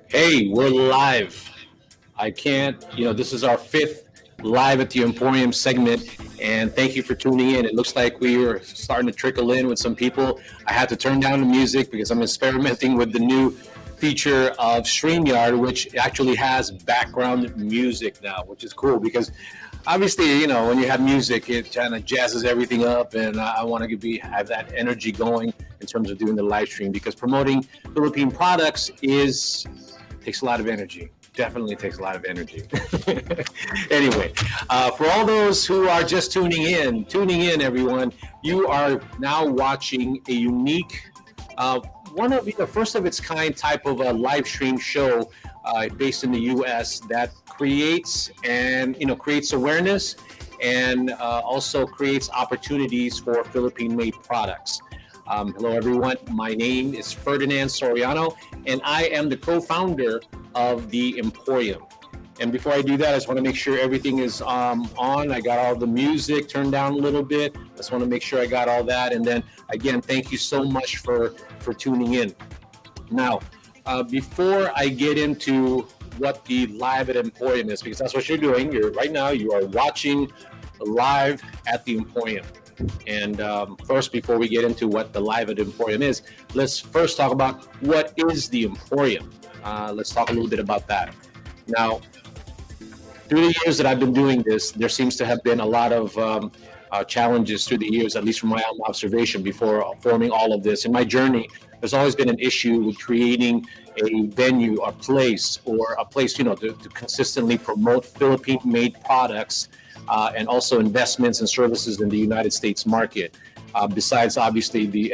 Hey, we're live. I can't, this is our fifth live at the EmPHorium segment, and thank you for tuning in. It looks like we are starting to trickle in with some people. I had to turn down the music because I'm experimenting with the new feature of StreamYard, which actually has background music now, which is cool because obviously, when you have music, it kind of jazzes everything up, and I want to have that energy going in terms of doing the live stream, because promoting Philippine products takes a lot of energy. Definitely takes a lot of energy. Anyway, for all those who are just tuning in, everyone, you are now watching a unique, one of the first of its kind type of a live stream show based in the U.S. that creates awareness and also creates opportunities for Philippine-made products. Hello, everyone. My name is Ferdinand Soriano, and I am the co-founder of the EmPHorium. And before I do that, I just want to make sure everything is on. I got all the music turned down a little bit. I just want to make sure I got all that. And then, again, thank you so much for tuning in. Now, before I get into what the live at EmPHorium is, because that's what you're doing. Right now, you are watching live at the EmPHorium. And first, before we get into what the live at EmPHorium is, let's first talk about what is the EmPHorium. Let's talk a little bit about that. Now, through the years that I've been doing this, there seems to have been a lot of challenges through the years, at least from my own observation before forming all of this. In my journey, there's always been an issue with creating a venue, a place to consistently promote Philippine-made products and also investments and services in the United States market. Besides, obviously, the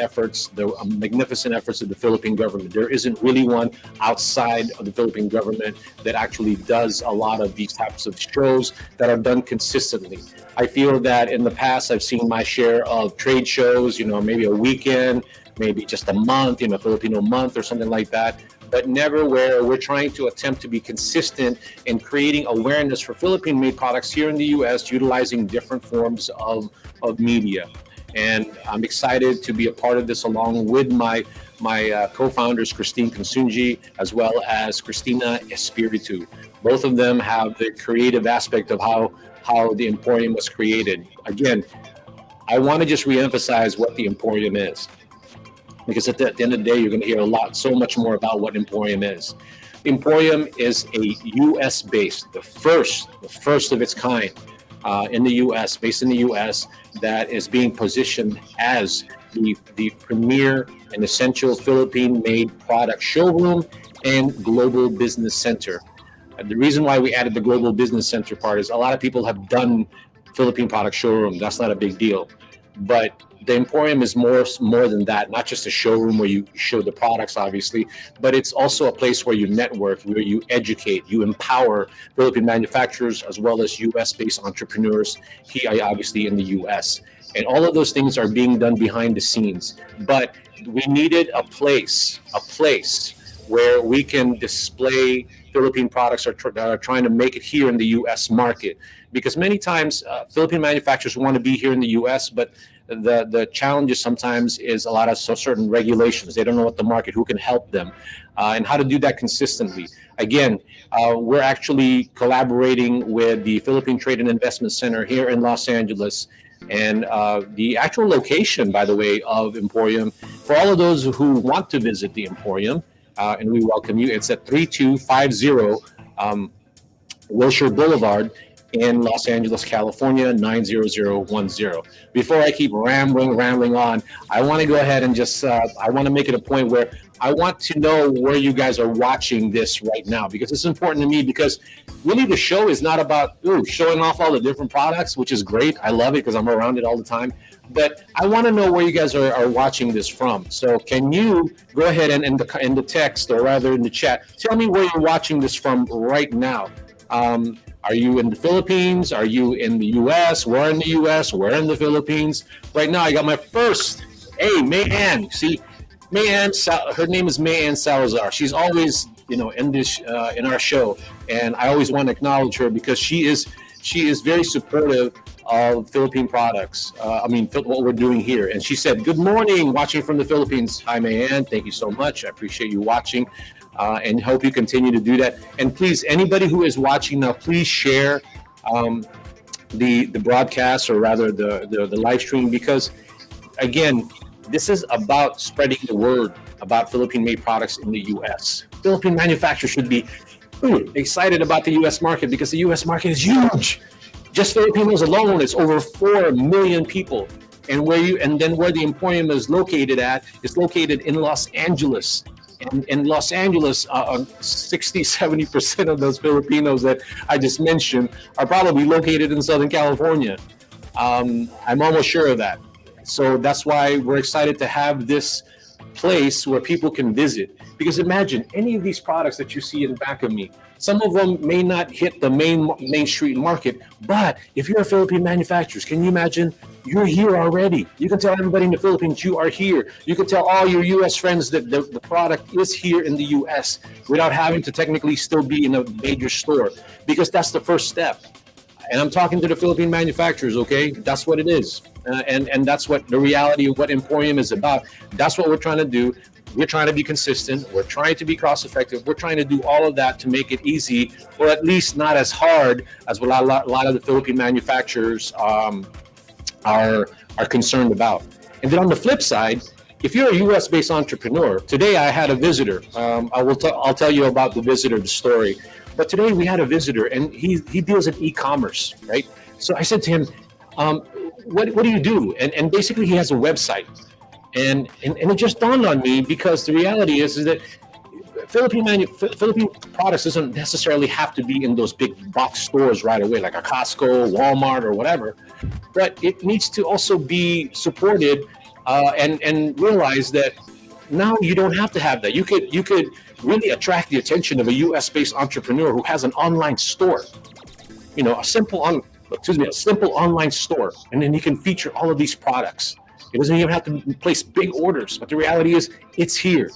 magnificent efforts of the Philippine government, there isn't really one outside of the Philippine government that actually does a lot of these types of shows that are done consistently. I feel that in the past, I've seen my share of trade shows, maybe a weekend, maybe just a month, Filipino month or something like that, but never where we're trying to attempt to be consistent in creating awareness for Philippine-made products here in the U.S. utilizing different forms of media. And I'm excited to be a part of this along with my co-founders, Christine Consunji, as well as Christina Espiritu. Both of them have the creative aspect of how the EmPHorium was created. Again, I want to just reemphasize what the EmPHorium is, because at the end of the day, you're going to hear so much more about what EmPHorium is. EmPHorium is a U.S.-based, the first of its kind in the U.S., based in the U.S., that is being positioned as the premier and essential Philippine-made product showroom and global business center. The reason why we added the global business center part is a lot of people have done Philippine product showroom. That's not a big deal. But the EmPHorium is more than that, not just a showroom where you show the products, obviously, but it's also a place where you network, where you educate, you empower Philippine manufacturers as well as U.S.-based entrepreneurs here, obviously, in the U.S. And all of those things are being done behind the scenes. But we needed a place where we can display Philippine products that are trying to make it here in the U.S. market. Because many times Philippine manufacturers want to be here in the U.S., but the challenges sometimes is a lot of certain regulations. They don't know what the market, who can help them, and how to do that consistently. Again, we're actually collaborating with the Philippine Trade and Investment Center here in Los Angeles. And the actual location, by the way, of EmPHorium, for all of those who want to visit the EmPHorium, and we welcome you, it's at 3250 Wilshire Boulevard in Los Angeles, California, 90010. Before I keep rambling on, I want to go ahead and just, I want to make it a point where I want to know where you guys are watching this right now, because it's important to me, because really the show is not about showing off all the different products, which is great. I love it because I'm around it all the time. But I want to know where you guys are watching this from. So can you go ahead and in the text, or rather in the chat, tell me where you're watching this from right now. Are you in the Philippines? Are you in the U.S.? We're in the U.S. We're in the Philippines. Right now, I got my first. Hey, May-Ann. See, May-Ann, her name is May-Ann Salazar. She's always, in this in our show, and I always want to acknowledge her because she is very supportive of Philippine products. What we're doing here. And she said, "Good morning, watching from the Philippines." Hi, May-Ann. Thank you so much. I appreciate you watching. And hope you continue to do that. And please, anybody who is watching now, please share the broadcast, or rather the live stream, because again, this is about spreading the word about Philippine-made products in the U.S. Philippine manufacturers should be excited about the U.S. market, because the U.S. market is huge. Just Filipinos alone, it's over 4 million people. And where the EmPHorium is located in Los Angeles. And in Los Angeles, 60-70% of those Filipinos that I just mentioned are probably located in Southern California. I'm almost sure of that. So that's why we're excited to have this place where people can visit. Because imagine any of these products that you see in back of me, some of them may not hit the main street market, but if you're a Philippine manufacturer, can you imagine you're here already? You can tell everybody in the Philippines you are here. You can tell all your U.S. friends that the product is here in the U.S. without having to technically still be in a major store, because that's the first step. And I'm talking to the Philippine manufacturers, okay? That's what it is. And that's what the reality of what EmPHorium is about. That's what we're trying to do. We're trying to be consistent. We're trying to be cost effective. We're trying to do all of that to make it easy, or at least not as hard as what a lot of the Philippine manufacturers are concerned about. And then on the flip side, if you're a U.S.-based entrepreneur, today I had a visitor. I'll tell you about the visitor, the story. But today we had a visitor, and he deals in e-commerce, right? So I said to him, what do you do? And basically he has a website. And it just dawned on me, because the reality is that Philippine products doesn't necessarily have to be in those big box stores right away, like a Costco, Walmart, or whatever. But it needs to also be supported and realize that now you don't have to have that. You could really attract the attention of a U.S.-based entrepreneur who has an online store, a simple online store, and then you can feature all of these products. It doesn't even have to place big orders, but the reality is it's here.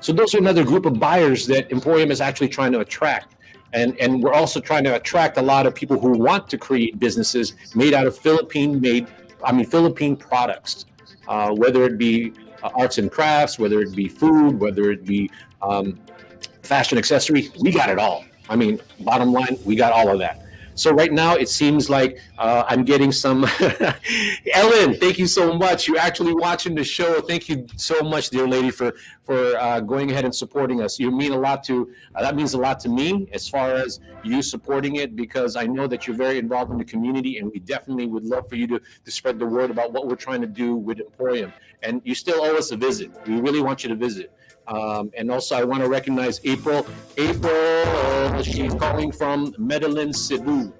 So those are another group of buyers that EmPHorium is actually trying to attract. And we're also trying to attract a lot of people who want to create businesses made out of Philippine products, whether it be arts and crafts, whether it be food, whether it be fashion accessory. We got it all. Bottom line, we got all of that. So right now, it seems like I'm getting some. Ellen, thank you so much. You're actually watching the show. Thank you so much, dear lady, for going ahead and supporting us. You mean a lot to. That means a lot to me, as far as you supporting it, because I know that you're very involved in the community, and we definitely would love for you to spread the word about what we're trying to do with EmPHorium. And you still owe us a visit. We really want you to visit. And also, I want to recognize April. She's calling from Medellin, Cebu.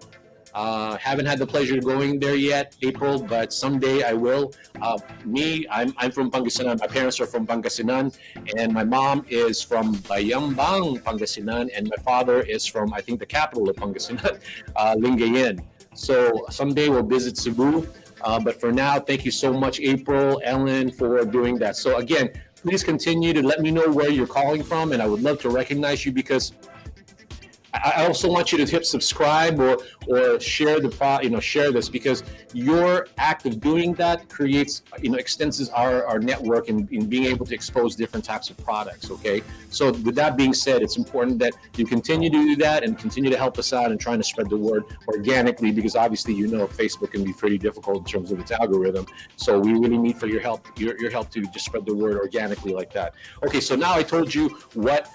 Haven't had the pleasure of going there yet, April, but someday I will. I'm from Pangasinan. My parents are from Pangasinan, and my mom is from Bayambang, Pangasinan, and my father is from, I think, the capital of Pangasinan, Lingayen. So someday we'll visit Cebu. But for now, thank you so much, April, Ellen, for doing that. So again, please continue to let me know where you're calling from, and I would love to recognize you, because I also want you to hit subscribe or share share this, because your act of doing that creates, extends our network in being able to expose different types of products. Okay. So with that being said, it's important that you continue to do that and continue to help us out and trying to spread the word organically, because obviously, Facebook can be pretty difficult in terms of its algorithm. So we really need for your help to just spread the word organically like that. Okay. So now I told you what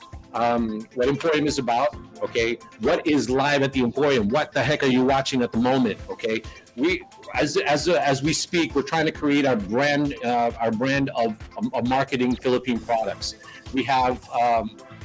what EmPHorium is about. Okay, what is live at the EmPHorium? What the heck are you watching at the moment? Okay, we as we speak, we're trying to create our brand of marketing Philippine products. We have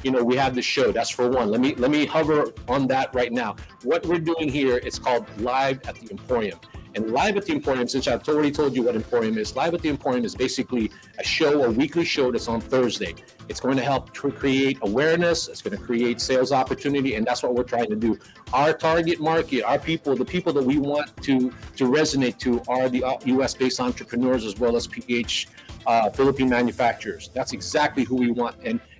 we have the show. That's for one. Let me hover on that right now. What we're doing here is called Live at the EmPHorium. And Live at the EmPHorium, since I've already told you what EmPHorium is, Live at the EmPHorium is basically a weekly show that's on Thursday. It's going to help create awareness. It's going to create sales opportunity, and that's what we're trying to do. Our target market, our people, the people that we want to resonate to are the U.S.-based entrepreneurs as well as Philippine manufacturers. That's exactly who we want,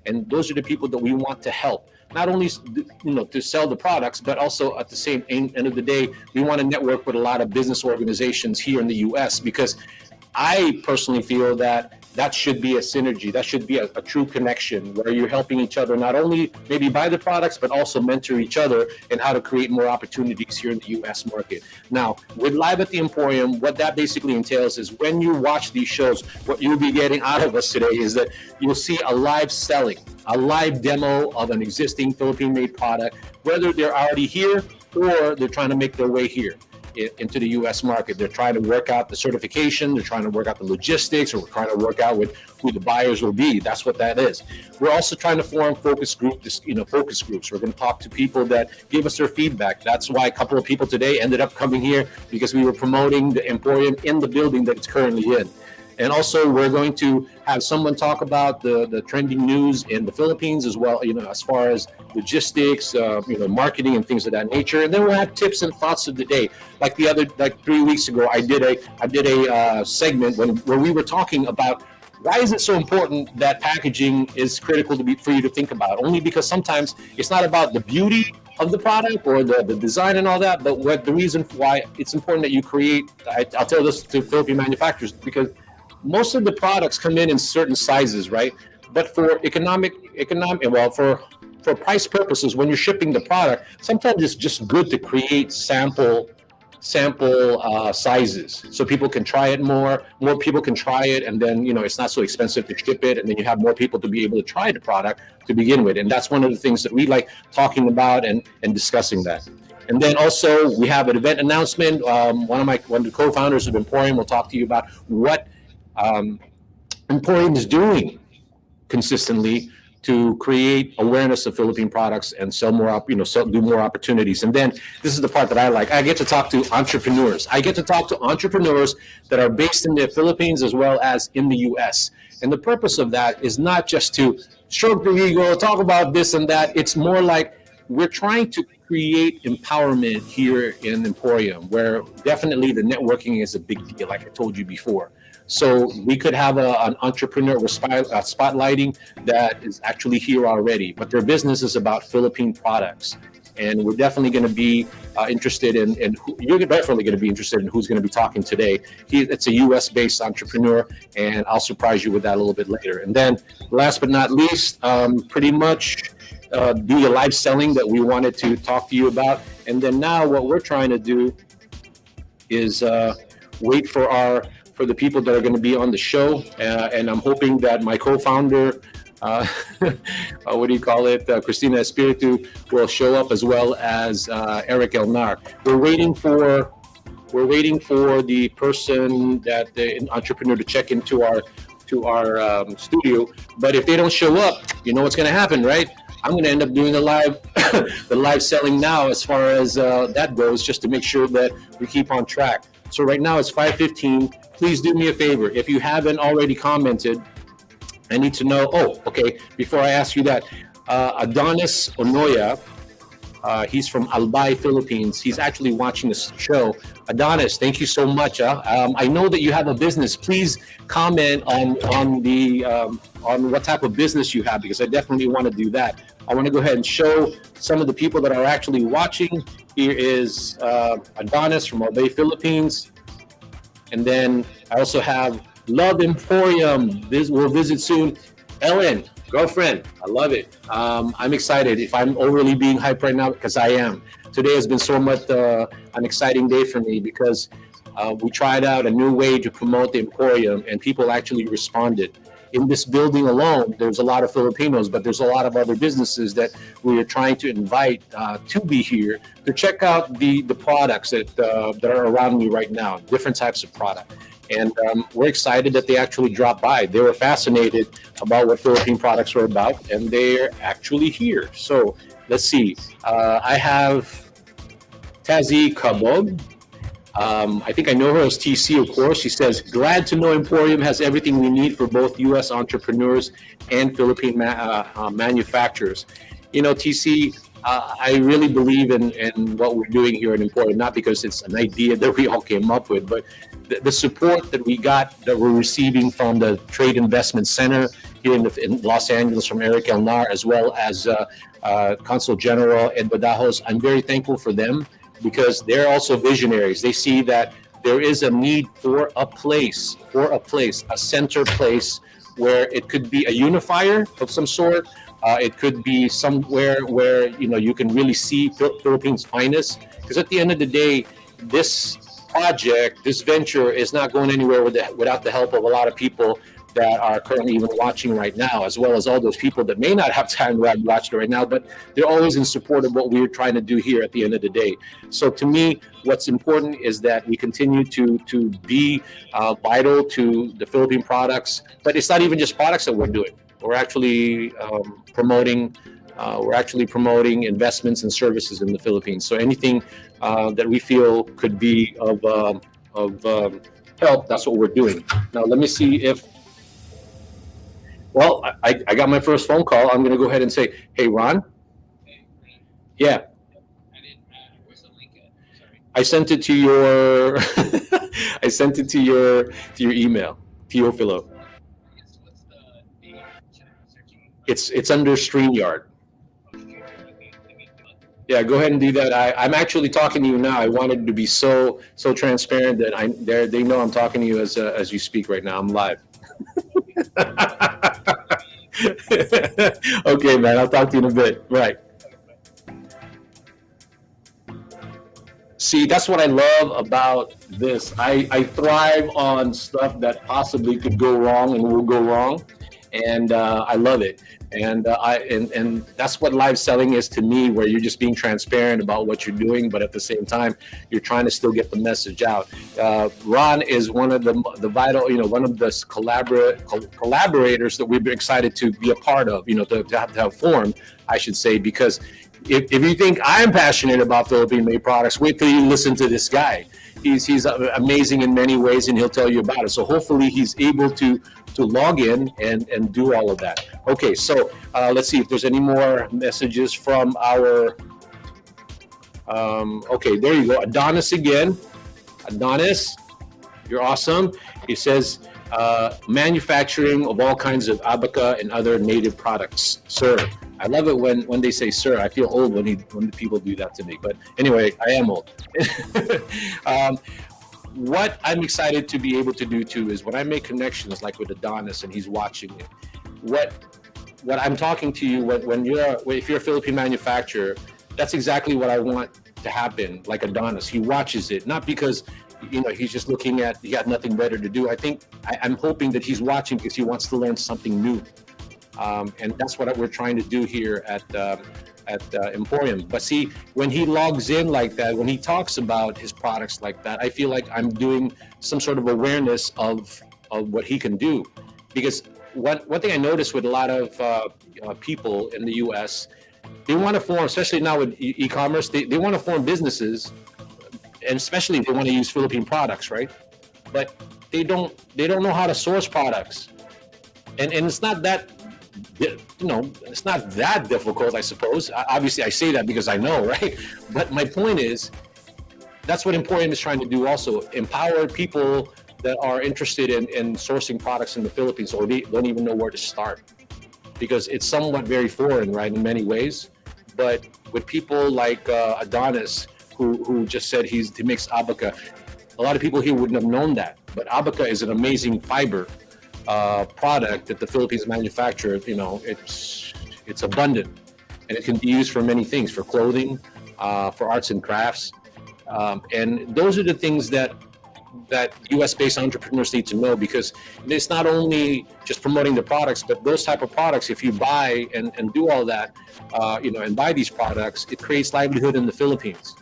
and those are the people that we want to help. Not only to sell the products, but also at the same end of the day, we want to network with a lot of business organizations here in the U.S. because I personally feel that should be a synergy. That should be a true connection where you're helping each other, not only maybe buy the products, but also mentor each other in how to create more opportunities here in the U.S. market. Now, with Live at the EmPHorium, what that basically entails is when you watch these shows, what you'll be getting out of us today is that you'll see a live selling, a live demo of an existing Philippine-made product, whether they're already here or they're trying to make their way here into the U.S. market. They're trying to work out the certification, they're trying to work out the logistics, or we're trying to work out with who the buyers will be. That's what that is. We're also trying to form focus groups. We're going to talk to people that give us their feedback. That's why a couple of people today ended up coming here, because we were promoting the EmPHorium in the building that it's currently in. And also, we're going to have someone talk about the trending news in the Philippines as well, as far as logistics, marketing and things of that nature. And then we'll have tips and thoughts of the day. Like 3 weeks ago, I did a segment where we were talking about why is it so important that packaging is critical for you to think about. Only because sometimes it's not about the beauty of the product or the design and all that, but what the reason why it's important that you create. I'll tell this to Philippine manufacturers, because most of the products come in certain sizes, right? But for for price purposes, when you're shipping the product, sometimes it's just good to create sample sizes so people can try it more people can try it, and then it's not so expensive to ship it, and then you have more people to be able to try the product to begin with. And that's one of the things that we like talking about and discussing that. And then also we have an event announcement. One of the co-founders of EmPHorium will talk to you about what EmPHorium is doing consistently to create awareness of Philippine products and sell more, do more opportunities. And then this is the part that I like. I get to talk to entrepreneurs. I get to talk to entrepreneurs that are based in the Philippines as well as in the U.S. And the purpose of that is not just to stroke the ego, talk about this and that. It's more like we're trying to create empowerment here in EmPHorium, where definitely the networking is a big deal, like I told you before. So we could have an entrepreneur we're spotlighting that is actually here already, but their business is about Philippine products. And we're definitely going to be interested you're definitely going to be interested in who's going to be talking today. It's a U.S.-based entrepreneur, and I'll surprise you with that a little bit later. And then last but not least, pretty much do the live selling that we wanted to talk to you about. And then now what we're trying to do is wait for the people that are going to be on the show, and I'm hoping that my co-founder, Christina Espiritu, will show up, as well as Eric Elnar. We're waiting for the person, the entrepreneur, to check into our studio. But if they don't show up, you know what's going to happen, right? I'm going to end up doing the live selling now, as far as that goes, just to make sure that we keep on track. So right now it's 5:15. Please do me a favor. If you haven't already commented, I need to know. Oh, okay. Before I ask you that, Adonis Onoya, he's from Albay, Philippines. He's actually watching this show. Adonis, thank you so much. I know that you have a business. Please comment on what type of business you have, because I definitely want to do that. I want to go ahead and show some of the people that are actually watching. Here is Adonis from Albay, Philippines. And then I also have Love EmPHorium. We'll visit soon. Ellen, girlfriend, I love it. I'm excited. If I'm overly being hyped right now, because I am. Today has been so much an exciting day for me, because we tried out a new way to promote the EmPHorium, and people actually responded. in this building alone, there's a lot of Filipinos, but there's a lot of other businesses that we are trying to invite to be here to check out the products that are around me right now, different types of product. And we're excited that they actually dropped by. They were fascinated about what Philippine products were about, and they're actually here. So let's see. I have Tazi Kabog. I think I know her as TC, of course. She says, glad to know EmPHorium has everything we need for both U.S. entrepreneurs and Philippine manufacturers. You know, TC, I really believe in what we're doing here at EmPHorium, not because it's an idea that we all came up with, but the support that we got, that we're receiving from the Trade Investment Center here in Los Angeles from Eric Elnar, as well as Consul General Ed Badajos. I'm very thankful for them, because they're also visionaries. They see that there is a need for a place, a center place where it could be a unifier of some sort. It could be somewhere where you can really see Philippines' finest. Because at the end of the day, this project, this venture, is not going anywhere without the help of a lot of people that are currently even watching right now, as well as all those people that may not have time to watch it right now, but they're always in support of what we're trying to do here at the end of the day. So to me, what's important is that we continue to be vital to the Philippine products, but it's not even just products that we're doing. We're actually promoting investments and services in the Philippines. So anything that we feel could be of help, that's what we're doing. Now, let me see if. Well, I got my first phone call. I'm going to go ahead and say, hey, Ron. Yeah. Where's the link at? Sorry. I sent it to your. I sent it to your email, Teofilo. Yes, what's the name? Should I be searching? It's under StreamYard. Okay, let me do it. Yeah, go ahead and do that. I'm actually talking to you now. I wanted to be so transparent that they know I'm talking to you as you speak right now. I'm live. Okay, man. I'll talk to you in a bit. Right. See, that's what I love about this. I thrive on stuff that possibly could go wrong and will go wrong, and I love it. And and that's what live selling is to me, where you're just being transparent about what you're doing, but at the same time, you're trying to still get the message out. Ron is one of the vital, one of the collaborators that we've been excited to be a part of, to have formed, I should say, because if you think I'm passionate about Philippine-made products, wait till you listen to this guy. He's amazing in many ways, and he'll tell you about it. So hopefully he's able to log in and do all of that. Okay, so let's see if there's any more messages from our. Okay, there you go. Adonis again. Adonis, you're awesome. He says, manufacturing of all kinds of abaca and other native products. Sir, I love it when they say sir. I feel old when the people do that to me. But anyway, I am old. What I'm excited to be able to do too is when I make connections like with Adonis and he's watching it, what I'm talking to you if you're a Philippine manufacturer, that's exactly what I want to happen. Like Adonis, he watches it, not because he's just looking at, he got nothing better to do. I'm hoping that he's watching because he wants to learn something new. And that's what we're trying to do here at EmPHorium. But see, when he logs in like that, when he talks about his products like that, I feel like I'm doing some sort of awareness of what he can do. Because one thing I noticed with a lot of people in the U.S., they want to form, especially now with e-commerce, they want to form businesses, and especially if they want to use Philippine products, right? But they don't know how to source products, and it's not that. It's not that difficult, I suppose. Obviously, I say that because I know, right? But my point is, that's what EmPHorium is trying to do also. Empower people that are interested in sourcing products in the Philippines, or they don't even know where to start. Because it's somewhat very foreign, right, in many ways. But with people like Adonis, who just said he makes abaca, a lot of people here wouldn't have known that. But abaca is an amazing fiber product that the Philippines manufacture. It's abundant, and it can be used for many things, for clothing, for arts and crafts, and those are the things that that U.S.-based entrepreneurs need to know, because it's not only just promoting the products, but those type of products, if you buy and do all that, and buy these products, it creates livelihood in the Philippines.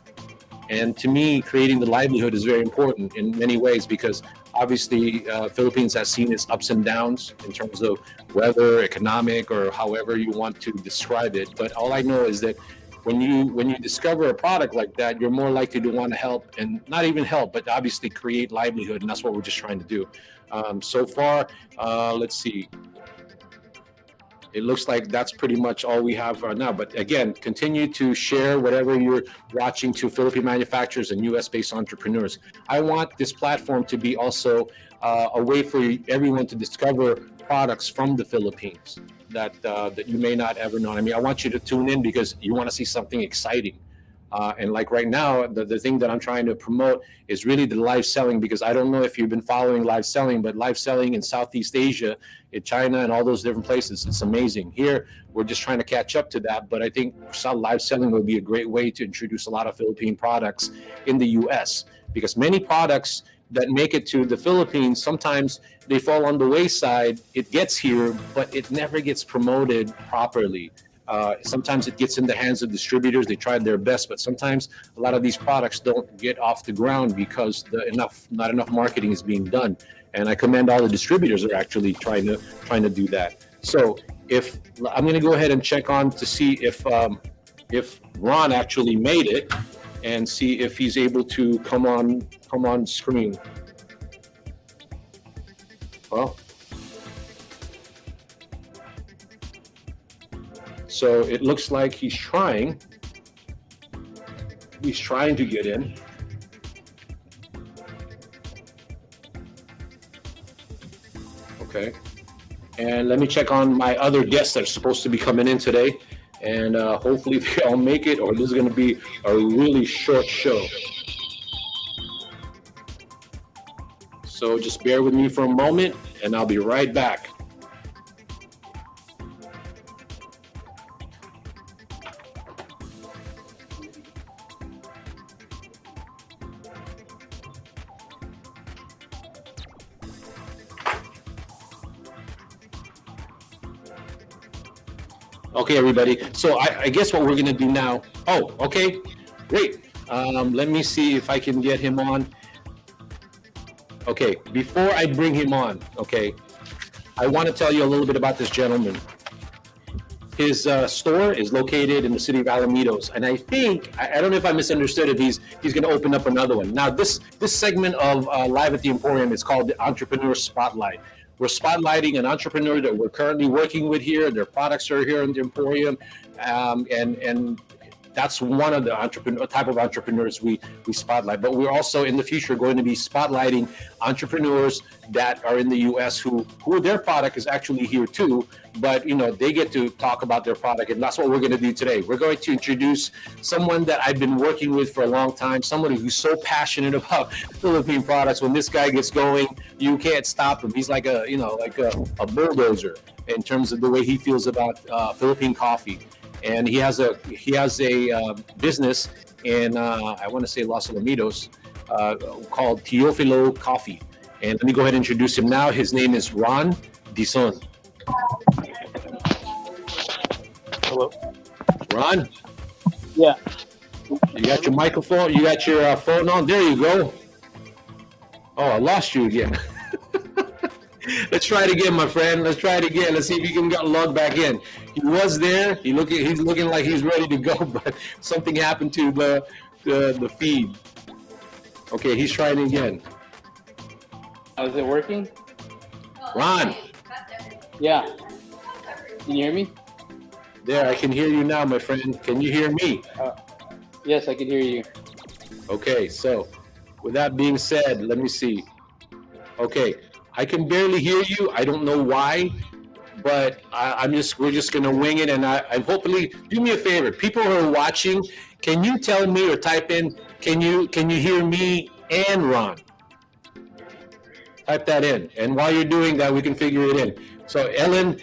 And to me, creating the livelihood is very important in many ways, because obviously Philippines has seen its ups and downs in terms of weather, economic, or however you want to describe it. But all I know is that when you discover a product like that, you're more likely to want to help, and not even help, but obviously create livelihood, and that's what we're just trying to do. So far, let's see. It looks like that's pretty much all we have right now. But again, continue to share whatever you're watching to Philippine manufacturers and US-based entrepreneurs. I want this platform to be also a way for everyone to discover products from the Philippines that you may not ever know. I mean, I want you to tune in because you want to see something exciting. And like right now, the thing that I'm trying to promote is really the live selling, because I don't know if you've been following live selling, but live selling in Southeast Asia, in China and all those different places, it's amazing. Here, we're just trying to catch up to that, but I think live selling would be a great way to introduce a lot of Philippine products in the US, because many products that make it to the Philippines, sometimes they fall on the wayside. It gets here, but it never gets promoted properly. Sometimes it gets in the hands of distributors. They tried their best, but sometimes a lot of these products don't get off the ground because not enough marketing is being done. And I commend all the distributors that are actually trying to do that. So if I'm going to go ahead and check on to see if Ron actually made it, and see if he's able to come on screen. Well. So it looks like he's trying to get in. Okay. And let me check on my other guests that are supposed to be coming in today. And hopefully they all make it, or this is going to be a really short show. So just bear with me for a moment, and I'll be right back. Okay, everybody. So I guess what we're going to do now. Oh, okay. Great. Let me see if I can get him on. Okay, before I bring him on, okay, I want to tell you a little bit about this gentleman. His store is located in the city of Alamitos, and I think I don't know if I misunderstood it. He's going to open up another one. Now, this segment of Live at the EmPHorium is called the Entrepreneur Spotlight. We're spotlighting an entrepreneur that we're currently working with here. Their products are here in the EmPHorium, and that's one of the type of entrepreneurs we spotlight. But we're also in the future going to be spotlighting entrepreneurs that are in the U.S. who their product is actually here too, but they get to talk about their product, and that's what we're going to do today. We're going to introduce someone that I've been working with for a long time, somebody who's so passionate about Philippine products. When this guy gets going, you can't stop him. He's like a bulldozer in terms of the way he feels about Philippine coffee. And he has a business in I want to say Los Alamitos called Teofilo Coffee. And let me go ahead and introduce him now. His name is Ron Dison. Hello. Ron? Yeah. You got your microphone? You got your phone on? There you go. Oh, I lost you again. Let's try it again, my friend. Let's try it again. Let's see if you can get logged back in. He was there. He's looking like he's ready to go, but something happened to the feed. Okay, he's trying again. Is it working? Ron. Yeah. Can you hear me? There, I can hear you now, my friend. Can you hear me? Yes, I can hear you. Okay, so with that being said, let me see. Okay, I can barely hear you. I don't know why, but we're just gonna wing it, and I hopefully do me a favor. People who are watching, can you tell me or type in? Can you hear me and Ron? Type that in, and while you're doing that, we can figure it in. So Ellen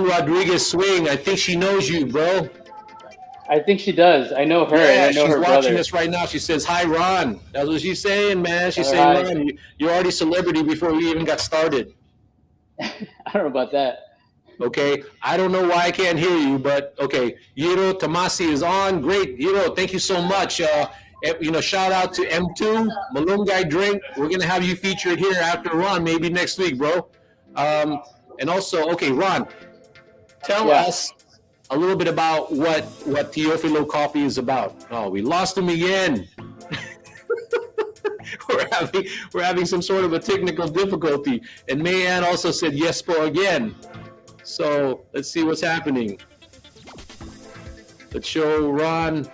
Rodriguez Swing, I think she knows you, bro. I think she does. I know her, and Yeah, I know she's her watching brother. us right now. She says, "Hi, Ron." That's what she's saying, man. She's All saying, right. "Ron, you're already celebrity before we even got started." I don't know about that. Okay, I don't know why I can't hear you, but okay, Yiro Tamasi is on. Great, Yiro, thank you so much. Shout out to M2 Malungai Drink. We're gonna have you featured here after Ron, maybe next week, bro. And also, okay, Ron, tell Yeah. us a little bit about what Teofilo Coffee is about. Oh, we lost him again. we're having some sort of a technical difficulty. And Mayan also said yes, po again. So let's see what's happening. Let's show Ron.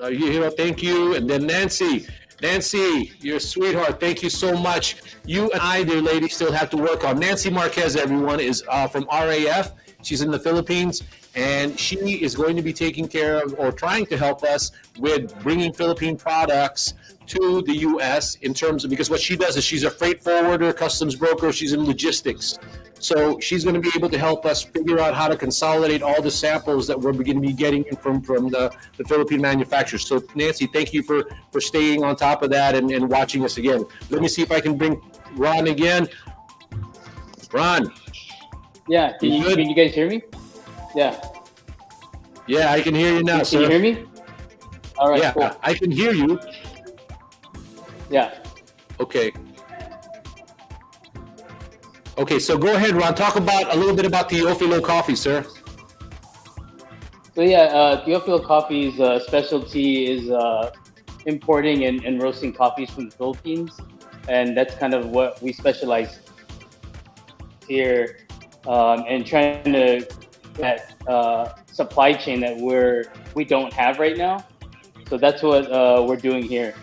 Hero, thank you. And then Nancy. Nancy, you're a sweetheart. Thank you so much. You and I, dear lady, still have to work on. Nancy Marquez, everyone, is from RAF. She's in the Philippines, and she is going to be taking care of or trying to help us with bringing Philippine products to the U.S. in terms of, because what she does is she's a freight forwarder, customs broker, she's in logistics. So she's going to be able to help us figure out how to consolidate all the samples that we're going to be getting from the Philippine manufacturers. So Nancy, thank you for staying on top of that and watching us again. Let me see if I can bring Ron again. Ron. Yeah. Can you guys hear me? Yeah. Yeah, I can hear you now, Can you hear me? All right. Yeah, Cool. I can hear you. Yeah. Okay. Okay, so go ahead, Ron. Talk about a little bit about Teofilo Coffee, sir. So yeah, Teofilo Coffee's specialty is importing and roasting coffees from the Philippines, and that's kind of what we specialize here, and trying to that supply chain that we don't have right now. So that's what we're doing here.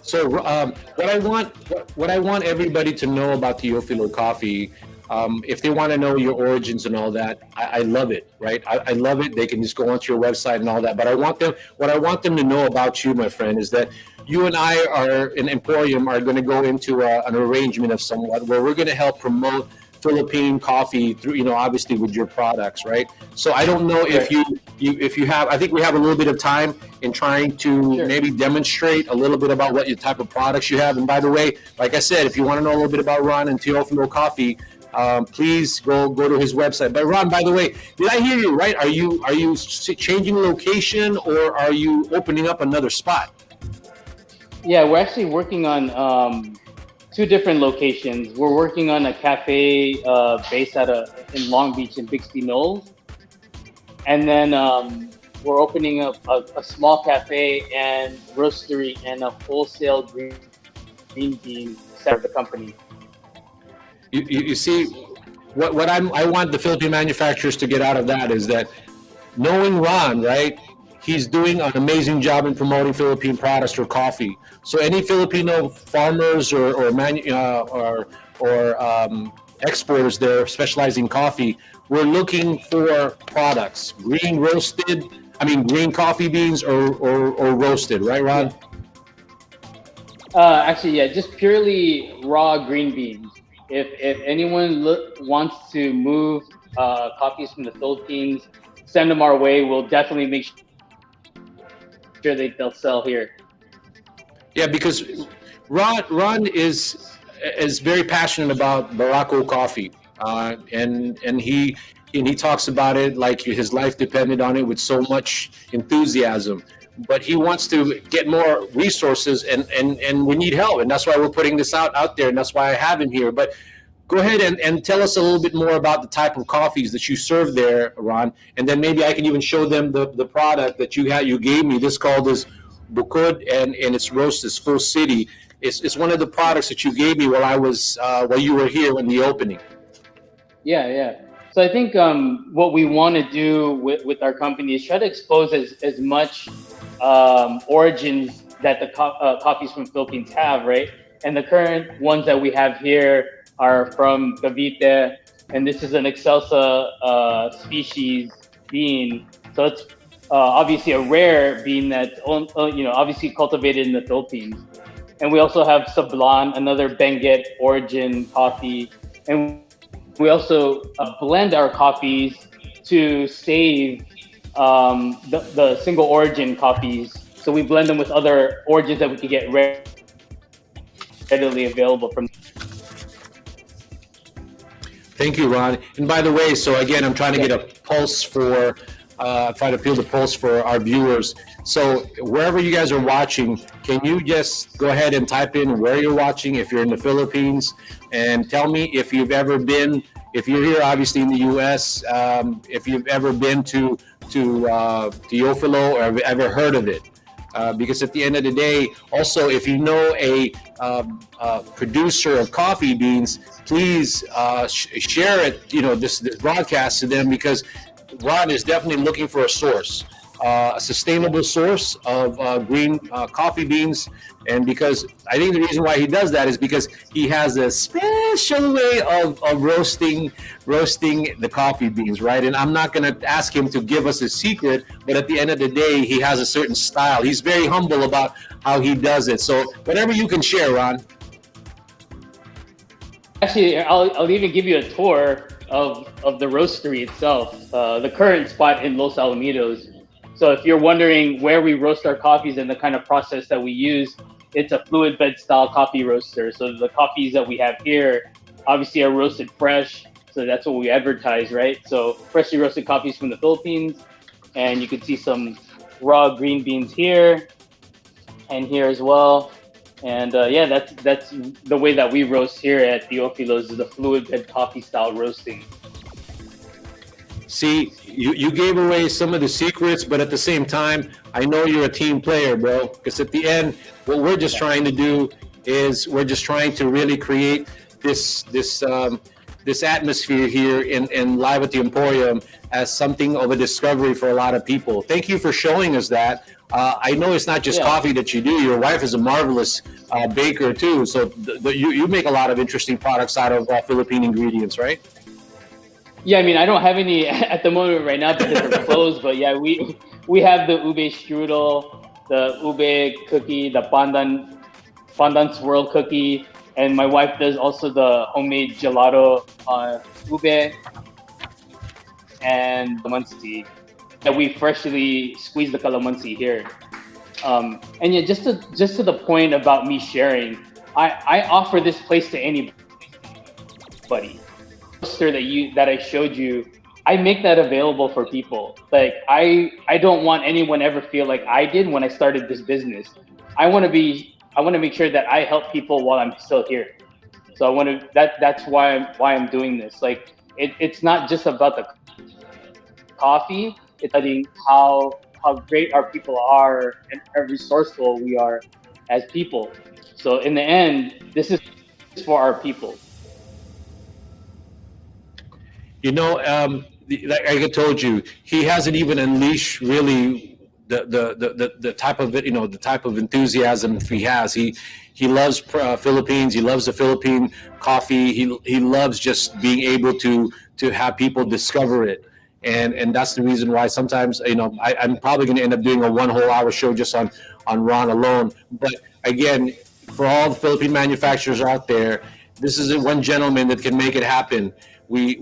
So what I want everybody to know about Teofilo Coffee, if they want to know your origins and all that, I love it, right? I love it. They can just go onto your website and all that. But what I want them to know about you, my friend, is that you and I are in EmPHorium are going to go into an arrangement of somewhat where we're going to help promote Philippine coffee through, obviously with your products, right? So I don't know if you have, I think we have a little bit of time in trying to maybe demonstrate a little bit about what your type of products you have. And by the way, like I said, if you want to know a little bit about Ron and Teofilo Coffee, please go to his website. But Ron, by the way, did I hear you right? Are you changing location or are you opening up another spot? Yeah, we're actually working on two different locations. We're working on a cafe based in Long Beach in Bixby Knolls, and then we're opening up a small cafe and roastery and a wholesale green bean side of the company. You see, what I want the Philippine manufacturers to get out of that is that knowing Ron, right? He's doing an amazing job in promoting Philippine products or coffee. So any Filipino farmers or exporters there specializing in coffee, we're looking for products, green coffee beans or roasted, right, Ron? Actually, yeah, just purely raw green beans. If anyone wants to move coffees from the Philippines, send them our way. We'll definitely make sure they'll sell here. Yeah, because Ron is very passionate about Barako coffee, and he talks about it like his life depended on it with so much enthusiasm. But he wants to get more resources, and we need help, and that's why we're putting this out there, and that's why I have him here. But go ahead and tell us a little bit more about the type of coffees that you serve there, Ron, and then maybe I can even show them the product that you gave me. This called is Bukod, and it's roast is Full City. It's one of the products that you gave me while you were here in the opening. Yeah. So I think what we want to do with our company is try to expose as much origins that the coffees from Philippines have, right? And the current ones that we have here are from Cavite, and this is an Excelsa species bean. So it's obviously a rare bean that's obviously cultivated in the Philippines. And we also have Sablan, another Benguet origin coffee, and we also blend our coffees to save the single origin coffees. So we blend them with other origins that we could get readily available from. Thank you, Ron. And by the way, so again, I'm trying to get a pulse for, try to feel the pulse for our viewers. So wherever you guys are watching, can you just go ahead and type in where you're watching if you're in the Philippines, and tell me if you've ever been, if you're here obviously in the U.S., if you've ever been to Teofilo or have ever heard of it. Because at the end of the day, also, if you know a producer of coffee beans, please share it, this broadcast to them, because Ron is definitely looking for a source, a sustainable source of green coffee beans. And because I think the reason why he does that is because he has a special way of roasting the coffee beans, right? And I'm not going to ask him to give us a secret, but at the end of the day, he has a certain style. He's very humble about how he does it. So whatever you can share, Ron. Actually, I'll even give you a tour of the roastery itself, the current spot in Los Alamitos. So if you're wondering where we roast our coffees and the kind of process that we use, it's a fluid bed style coffee roaster. So the coffees that we have here obviously are roasted fresh. So that's what we advertise, right? So freshly roasted coffees from the Philippines. And you can see some raw green beans here and here as well. And yeah, that's the way that we roast here at Teofilo's, is the fluid bed coffee style roasting. See, you gave away some of the secrets, but at the same time, I know you're a team player, bro. Because at the end, what we're just trying to do is we're just trying to really create this atmosphere here in Live at the EmPHorium as something of a discovery for a lot of people. Thank you for showing us that. I know it's not just coffee that you do. Your wife is a marvelous baker too. So you make a lot of interesting products out of Philippine ingredients, right? Yeah, I mean, I don't have any at the moment right now because they're closed. But yeah, we have the ube strudel, the ube cookie, the pandan swirl cookie, and my wife does also the homemade gelato ube and calamansi that we freshly squeeze the calamansi here. And yeah, just to the point about me sharing, I offer this place to anybody. Poster that I showed you, I make that available for people. Like I don't want anyone ever feel like I did when I started this business. I want to make sure that I help people while I'm still here. So that's why I'm doing this. Like it's not just about the coffee, it's about how great our people are and how resourceful we are as people. So in the end, this is for our people. Like I told you, he hasn't even unleashed really the type of it, the type of enthusiasm he has. He loves Philippines. He loves the Philippine coffee. He loves just being able to have people discover it. And that's the reason why sometimes, I'm probably going to end up doing a 1 whole hour show just on Ron alone. But again, for all the Philippine manufacturers out there, this is one gentleman that can make it happen. We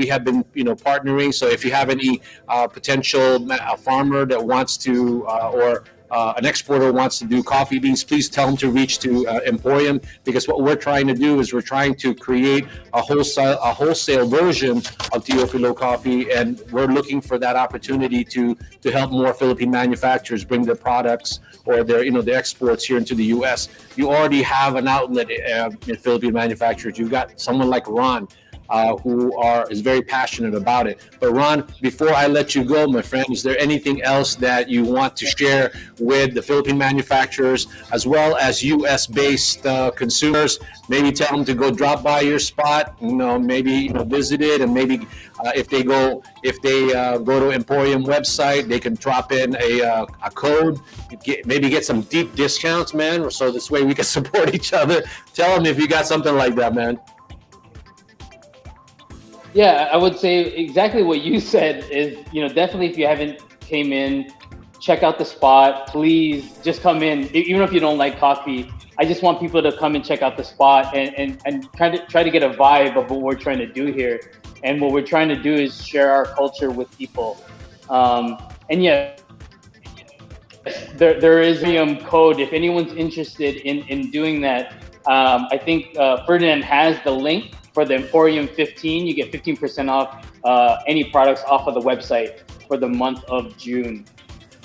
have been partnering. So if you have any potential farmer that wants to or an exporter wants to do coffee beans, please tell them to reach to EmPHorium, because what we're trying to do is we're trying to create a wholesale version of Teofilo coffee, and we're looking for that opportunity to help more Philippine manufacturers bring their products or their exports here into the U.S. You already have an outlet in Philippine manufacturers. You've got someone like Ron, who is very passionate about it. But Ron, before I let you go, my friend, is there anything else that you want to share with the Philippine manufacturers as well as U.S.-based consumers? Maybe tell them to go drop by your spot, maybe visit it, and maybe if they go to EmPHorium website, they can drop in a code, maybe get some deep discounts, man. So this way we can support each other. Tell them if you got something like that, man. Yeah, I would say exactly what you said is, definitely if you haven't came in, check out the spot. Please just come in. Even if you don't like coffee, I just want people to come and check out the spot and try to get a vibe of what we're trying to do here. and what we're trying to do is share our culture with people. And yes, there is a code if anyone's interested in doing that. I think Ferdinand has the link for the EmPHorium 15. You get 15% off any products off of the website for the month of June.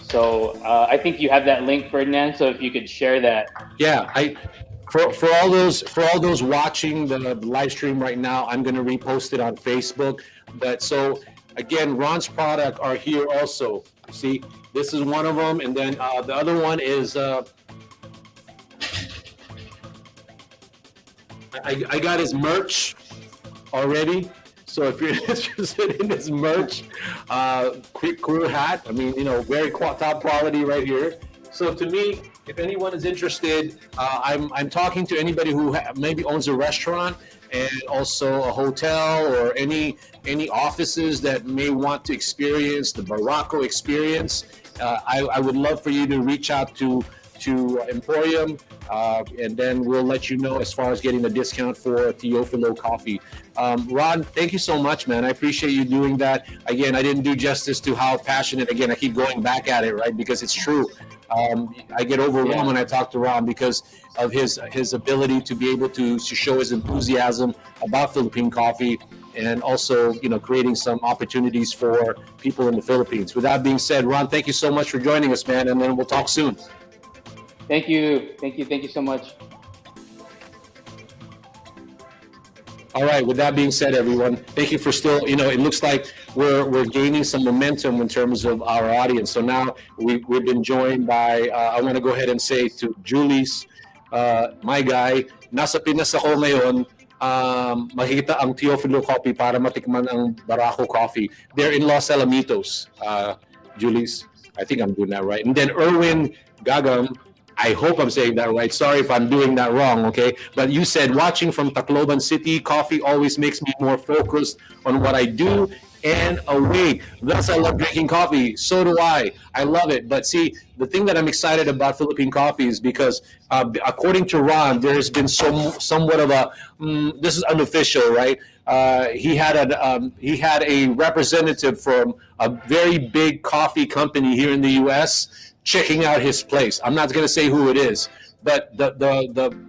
So I think you have that link, Ferdinand. So if you could share that. Yeah, for all those watching the live stream right now, I'm going to repost it on Facebook. But so again, Ron's product are here also. See, this is one of them, and then the other one is I got his merch already. So if you're interested in his merch, quick crew hat. I mean, very top quality right here. So to me, if anyone is interested, I'm talking to anybody who maybe owns a restaurant and also a hotel or any offices that may want to experience the Barako experience. I would love for you to reach out to EmPHorium, and then we'll let you know as far as getting the discount for Teofilo coffee. Ron, thank you so much, man. I appreciate you doing that. Again, I didn't do justice to how passionate. Again, I keep going back at it, right? Because it's true. I get overwhelmed when I talk to Ron because of his ability to be able to show his enthusiasm about Philippine coffee, and also creating some opportunities for people in the Philippines. With that being said, Ron, thank you so much for joining us, man, and then we'll talk soon. Thank you so much. All right. With that being said, everyone, thank you for still. It looks like we're gaining some momentum in terms of our audience. So now we've been joined by. I want to go ahead and say to Julius, my guy, nasa Pinas ako ngayon. Makikita ang Teofilo Coffee para matikman ang Barako Coffee. They're in Los Alamitos. Julius, I think I'm doing that right. And then Erwin Gagam. I hope I'm saying that right. Sorry if I'm doing that wrong, okay? But you said watching from Tacloban City, coffee always makes me more focused on what I do and awake. Thus, I love drinking coffee. So do I. I love it. But see, the thing that I'm excited about Philippine coffee is because, according to Ron, there's been somewhat of a, this is unofficial, right? He had a representative from a very big coffee company here in the U.S. checking out his place. I'm not going to say who it is, but the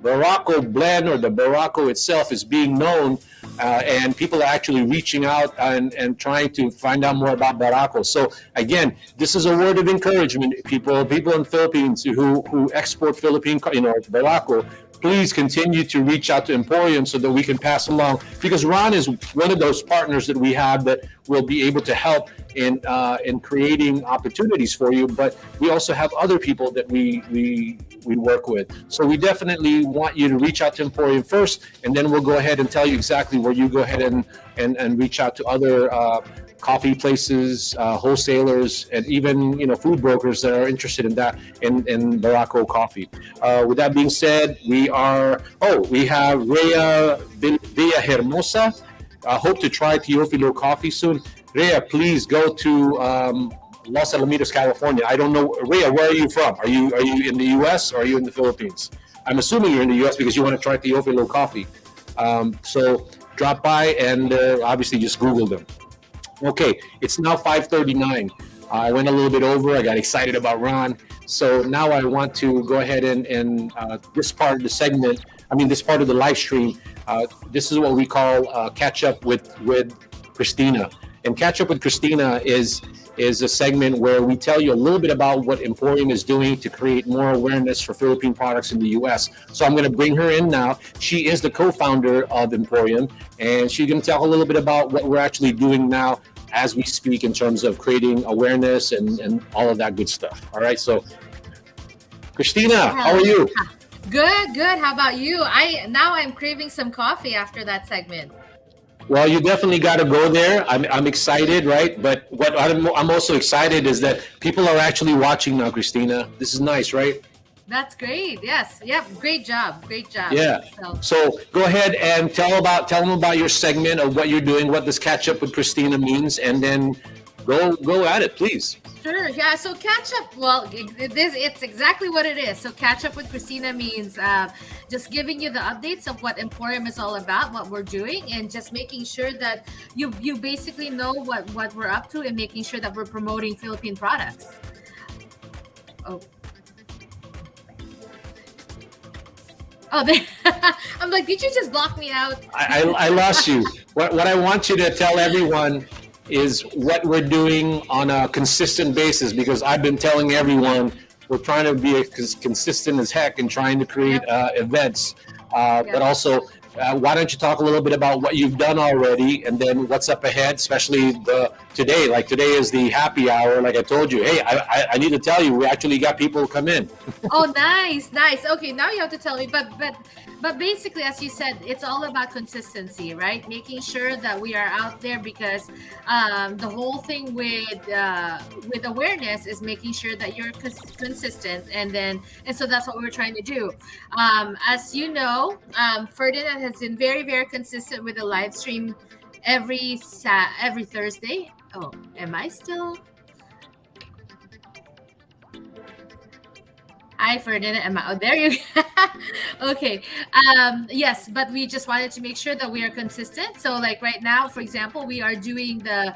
Barako blend or the Barako itself is being known, and people are actually reaching out and trying to find out more about Barako. So again, this is a word of encouragement. People in Philippines who export Philippine, Barako, please continue to reach out to EmPHorium so that we can pass along, because Ron is one of those partners that we have that will be able to help in creating opportunities for you. But we also have other people that we work with. So we definitely want you to reach out to EmPHorium first, and then we'll go ahead and tell you exactly where you go ahead and reach out to other coffee places, wholesalers, and even food brokers that are interested in that in Barako coffee. With that being said, we have Rhea Villahermosa. Hope to try Teofilo coffee soon. Rhea, please go to Los Alamitos, California. I don't know, Rhea, where are you from? Are you in the U.S. or are you in the Philippines? I'm assuming you're in the U.S. because you want to try Teofilo coffee. So drop by and obviously just Google them. Okay, it's now 5:39. I went a little bit over. I got excited about Ron. So now I want to go ahead and this part of the segment, this part of the live stream, this is what we call Catch Up with Christina. And Catch Up with Christina is a segment where we tell you a little bit about what EmPHorium is doing to create more awareness for Philippine products in the U.S. So I'm going to bring her in now. She is the co-founder of EmPHorium, and she's going to tell a little bit about what we're actually doing now as we speak in terms of creating awareness and all of that good stuff. All right, so Christina, how are you? Good. How about you? I'm craving some coffee after that segment. Well, you definitely got to go there. I'm excited, right? But what I'm also excited is that people are actually watching now, Christina. This is nice, right? That's great. Yes. Yep. Great job. Yeah. So go ahead and tell them about your segment of what you're doing, what this Catch Up with Christina means, and then go at it, please. Sure. Yeah. So catch up. Well, it's exactly what it is. So catch up with Christina means just giving you the updates of what Emporium is all about, what we're doing, and just making sure that you basically know what we're up to, and making sure that we're promoting Philippine products. Oh. Oh, I'm like, did you just block me out? I lost you. What I want you to tell everyone is what we're doing on a consistent basis, because I've been telling everyone we're trying to be as consistent as heck and trying to create events. But also, why don't you talk a little bit about what you've done already, and then what's up ahead, especially today. Like today is the happy hour. Like I told you, hey, I need to tell you, we actually got people come in. Oh, nice. Okay, now you have to tell me. But basically, as you said, it's all about consistency, right? Making sure that we are out there, because the whole thing with awareness is making sure that you're consistent, and so that's what we're trying to do. As you know, Ferdinand has been very, very consistent with the live stream every Thursday. Oh, am I still? Hi, Ferdinand. Oh, there you go. Okay. Yes, but we just wanted to make sure that we are consistent. So, like right now, for example, we are doing the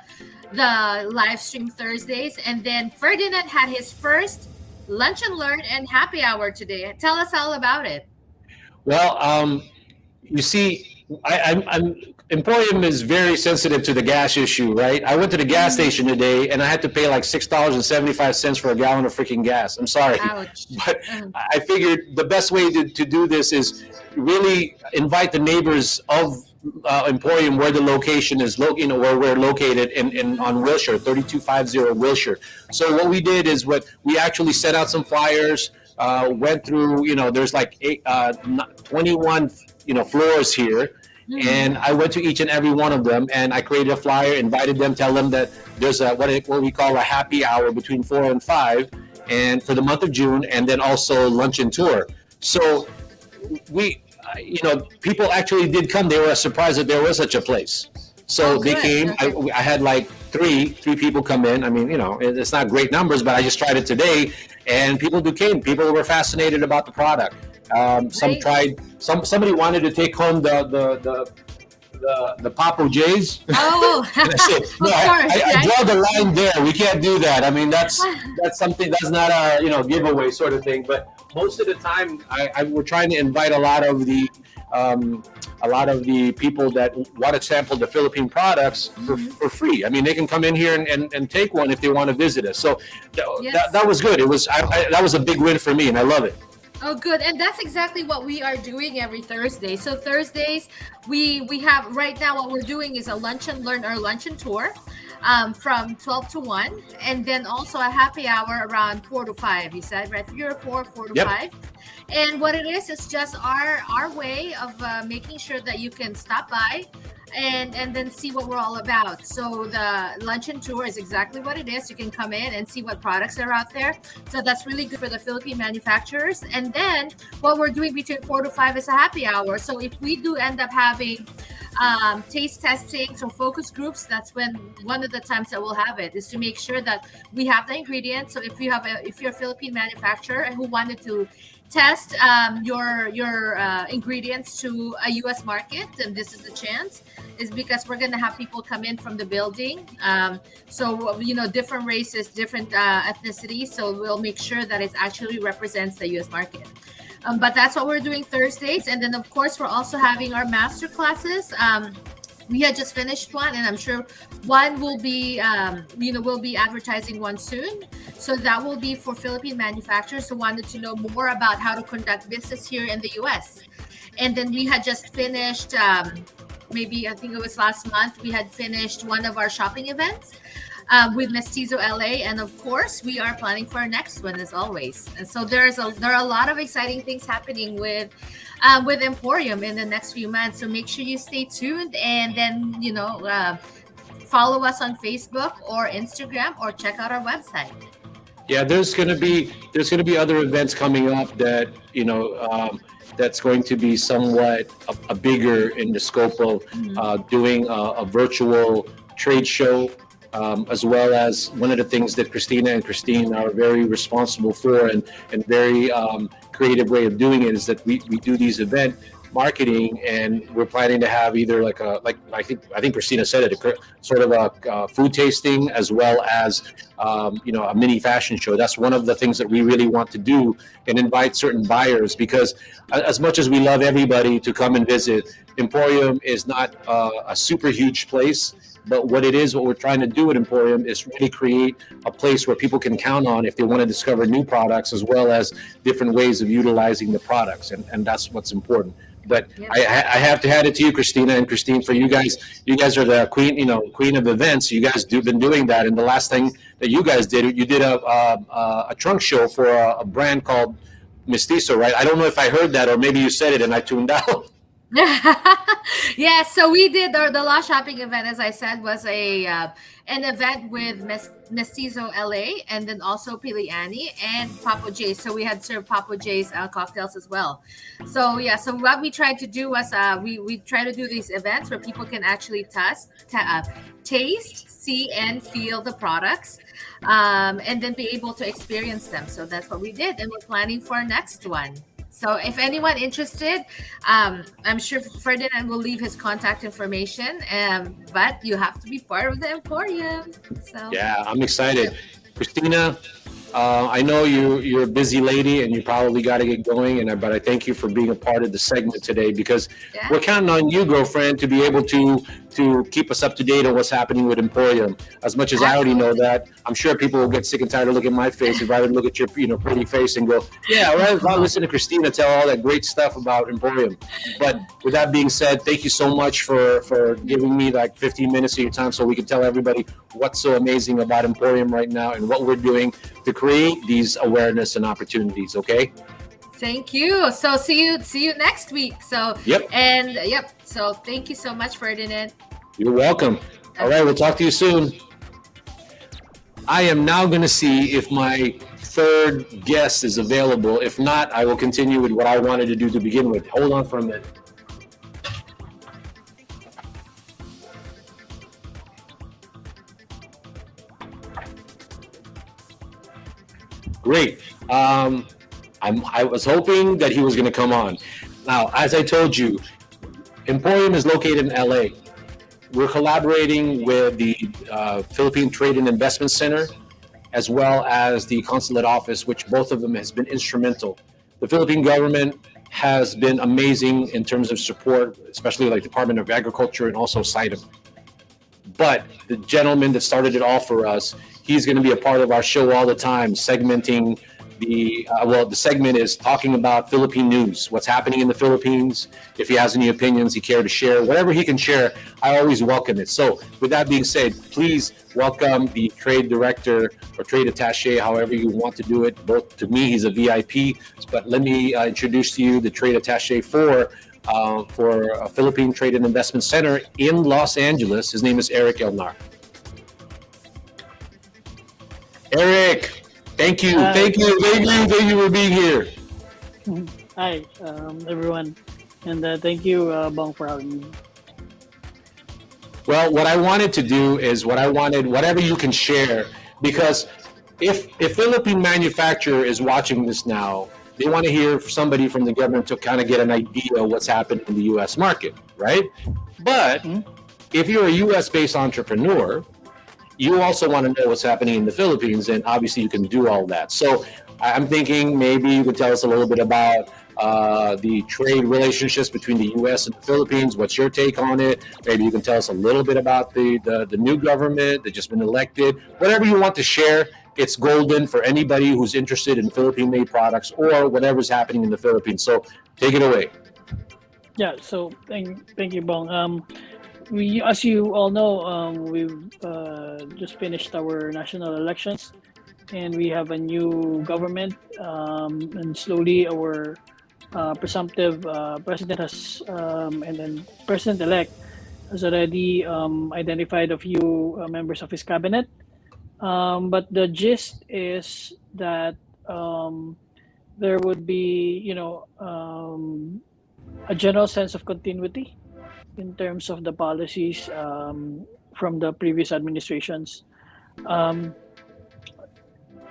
live stream Thursdays, and then Ferdinand had his first lunch and learn and happy hour today. Tell us all about it. Well, you see, I'm Emporium is very sensitive to the gas issue, right? I went to the gas station today and I had to pay like $6.75 for a gallon of freaking gas. I'm sorry. Ouch. But I figured the best way to do this is really invite the neighbors of Emporium, where the location is located, where we're located in on Wilshire, 3250 Wilshire. So what we did is we actually set out some flyers, went through, there's like 21, floors here. And I went to each and every one of them, and I created a flyer, invited them, tell them that there's what we call a happy hour between 4 and 5, and for the month of June, and then also lunch and tour. So people actually did come. They were surprised that there was such a place. So they came. Okay. I had like three people come in. I mean, it's not great numbers, but I just tried it today, and people came. People were fascinated about the product. Some tried. Somebody wanted to take home the Papo J's. Oh, and I said, no, I draw the line there. We can't do that. I mean, that's something that's not a giveaway sort of thing. But most of the time, we're trying to invite a lot of the people that want to sample the Philippine products for free. I mean, they can come in here and take one if they want to visit us. So that was good. It was that was a big win for me, and I love it. Oh, good. And that's exactly what we are doing every Thursday. So Thursdays, we have right now what we're doing is a lunch and learn or lunch and tour from 12 to 1. And then also a happy hour around 4 to 5. You said, right? 3 or 4, 4 to 5. And what it is just our way of making sure that you can stop by and then see what we're all about. So the lunch and tour is exactly what it is. You can come in and see what products are out there. So that's really good for the Philippine manufacturers. And then what we're doing between 4 to 5 is a happy hour. So if we do end up having taste testing, so focus groups, that's when one of the times that we'll have it is to make sure that we have the ingredients. So if you're a Philippine manufacturer who wanted to test your ingredients to a U.S. market, and this is the chance, is because we're going to have people come in from the building. So, different races, different ethnicities. So we'll make sure that it actually represents the U.S. market. But that's what we're doing Thursdays. And then, of course, we're also having our master classes. We had just finished one, and I'm sure one will be, we'll be advertising one soon. So that will be for Philippine manufacturers who wanted to know more about how to conduct business here in the U.S. And then we had just finished, maybe I think it was last month, we had finished one of our shopping events with Mestizo LA. And of course, we are planning for our next one as always. And so there are a lot of exciting things happening with Emporium in the next few months. So make sure you stay tuned, and then, follow us on Facebook or Instagram, or check out our website. Yeah, there's gonna be other events coming up that that's going to be somewhat a bigger in the scope of doing a virtual trade show as well as one of the things that Christina and Christine are very responsible for, and very creative way of doing it, is that we do these event marketing, and we're planning to have either like I think Christina said it, sort of a food tasting, as well as a mini fashion show. That's one of the things that we really want to do, and invite certain buyers, because as much as we love everybody to come and visit, Emporium is not a super huge place. But what we're trying to do at Emporium is really create a place where people can count on if they want to discover new products, as well as different ways of utilizing the products, and that's what's important. But Yeah. I have to hand it to you, Christina and Christine, for you guys. You guys are the queen of events. You guys been doing that, and the last thing that you guys did, you did a trunk show for a brand called Mestizo, right? I don't know if I heard that, or maybe you said it and I tuned out. Yeah, so we did the Lost Shopping event, as I said, was a an event with Mestizo LA, and then also Pili Annie and Papo J. So we had served Papo J's cocktails as well. So yeah, so what we tried to do was we try to do these events where people can actually taste, see, and feel the products, and then be able to experience them. So that's what we did, and we're planning for our next one. So if anyone interested, I'm sure Ferdinand will leave his contact information. But you have to be part of the Emporium. So Yeah, I'm excited. Christina, I know you're a busy lady and you probably got to get going, but I thank you for being a part of the segment today, because yeah. we're counting on you, girlfriend, to be able to keep us up to date on what's happening with Emporium. As much as I already know that, I'm sure people will get sick and tired of looking at my face and rather look at your pretty face and go, yeah, all right, I'll listen to Christina tell all that great stuff about Emporium. But with that being said, thank you so much for giving me like 15 minutes of your time so we can tell everybody what's so amazing about Emporium right now and what we're doing to create these awareness and opportunities. Okay. Thank you. So see you next week. So Yep. and yep. So thank you so much, Ferdinand. You're welcome. All right, we'll talk to you soon. I am now going to see if my third guest is available. If not, I will continue with what I wanted to do to begin with. Hold on for a minute. Great. I was hoping that he was going to come on. Now, as I told you, Emporium is located in LA. We're collaborating with the Philippine Trade and Investment Center, as well as the Consulate Office, which both of them has been instrumental. The Philippine government has been amazing in terms of support, especially like Department of Agriculture and also CITEM. But the gentleman that started it all for us, he's going to be a part of our show all the time, segmenting the segment is talking about Philippine news, what's happening in the Philippines. If he has any opinions he care to share, whatever he can share, I always welcome it. So with that being said, please welcome the trade director or trade attaché, however you want to do it. Both to me, he's a VIP, but let me introduce to you the trade attaché for Philippine Trade and Investment Center in Los Angeles. His name is Eric Elnar. Eric, thank you for being here. Hi, everyone, and thank you, Bong, for having me. Well, what I wanted to do is whatever you can share, because if Philippine manufacturer is watching this now, they want to hear somebody from the government to kind of get an idea of what's happening in the U.S. market, right? But if you're a U.S.-based entrepreneur, you also want to know what's happening in the Philippines, and obviously you can do all that. So I'm thinking maybe you could tell us a little bit about the trade relationships between the U.S. and the Philippines. What's your take on it? Maybe you can tell us a little bit about the new government that just been elected. Whatever you want to share, it's golden for anybody who's interested in Philippine-made products or whatever's happening in the Philippines. So take it away. Yeah, so thank you, Bong. We, as you all know, we've just finished our national elections, and we have a new government, and slowly our presumptive president has, and then president-elect has already identified a few members of his cabinet. But the gist is that there would be, a general sense of continuity in terms of the policies from the previous administrations. Um,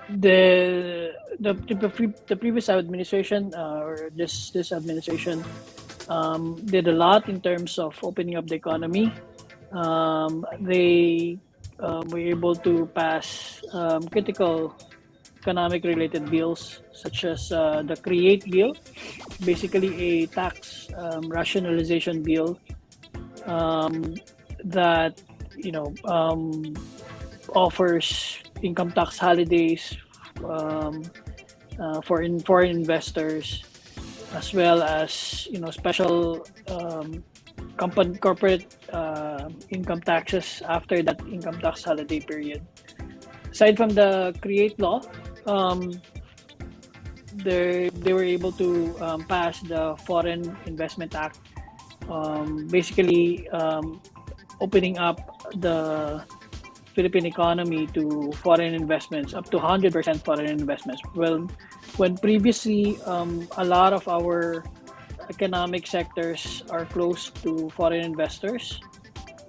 the previous administration or this administration did a lot in terms of opening up the economy. They were able to pass critical economic related bills such as the Create Bill, basically a tax rationalization bill that offers income tax holidays um, for foreign investors, as well as special corporate income taxes after that income tax holiday period. Aside from the Create law, they were able to pass the Foreign Investment Act, basically opening up the Philippine economy to foreign investments, up to 100% foreign investments. Well, when previously a lot of our economic sectors are close to foreign investors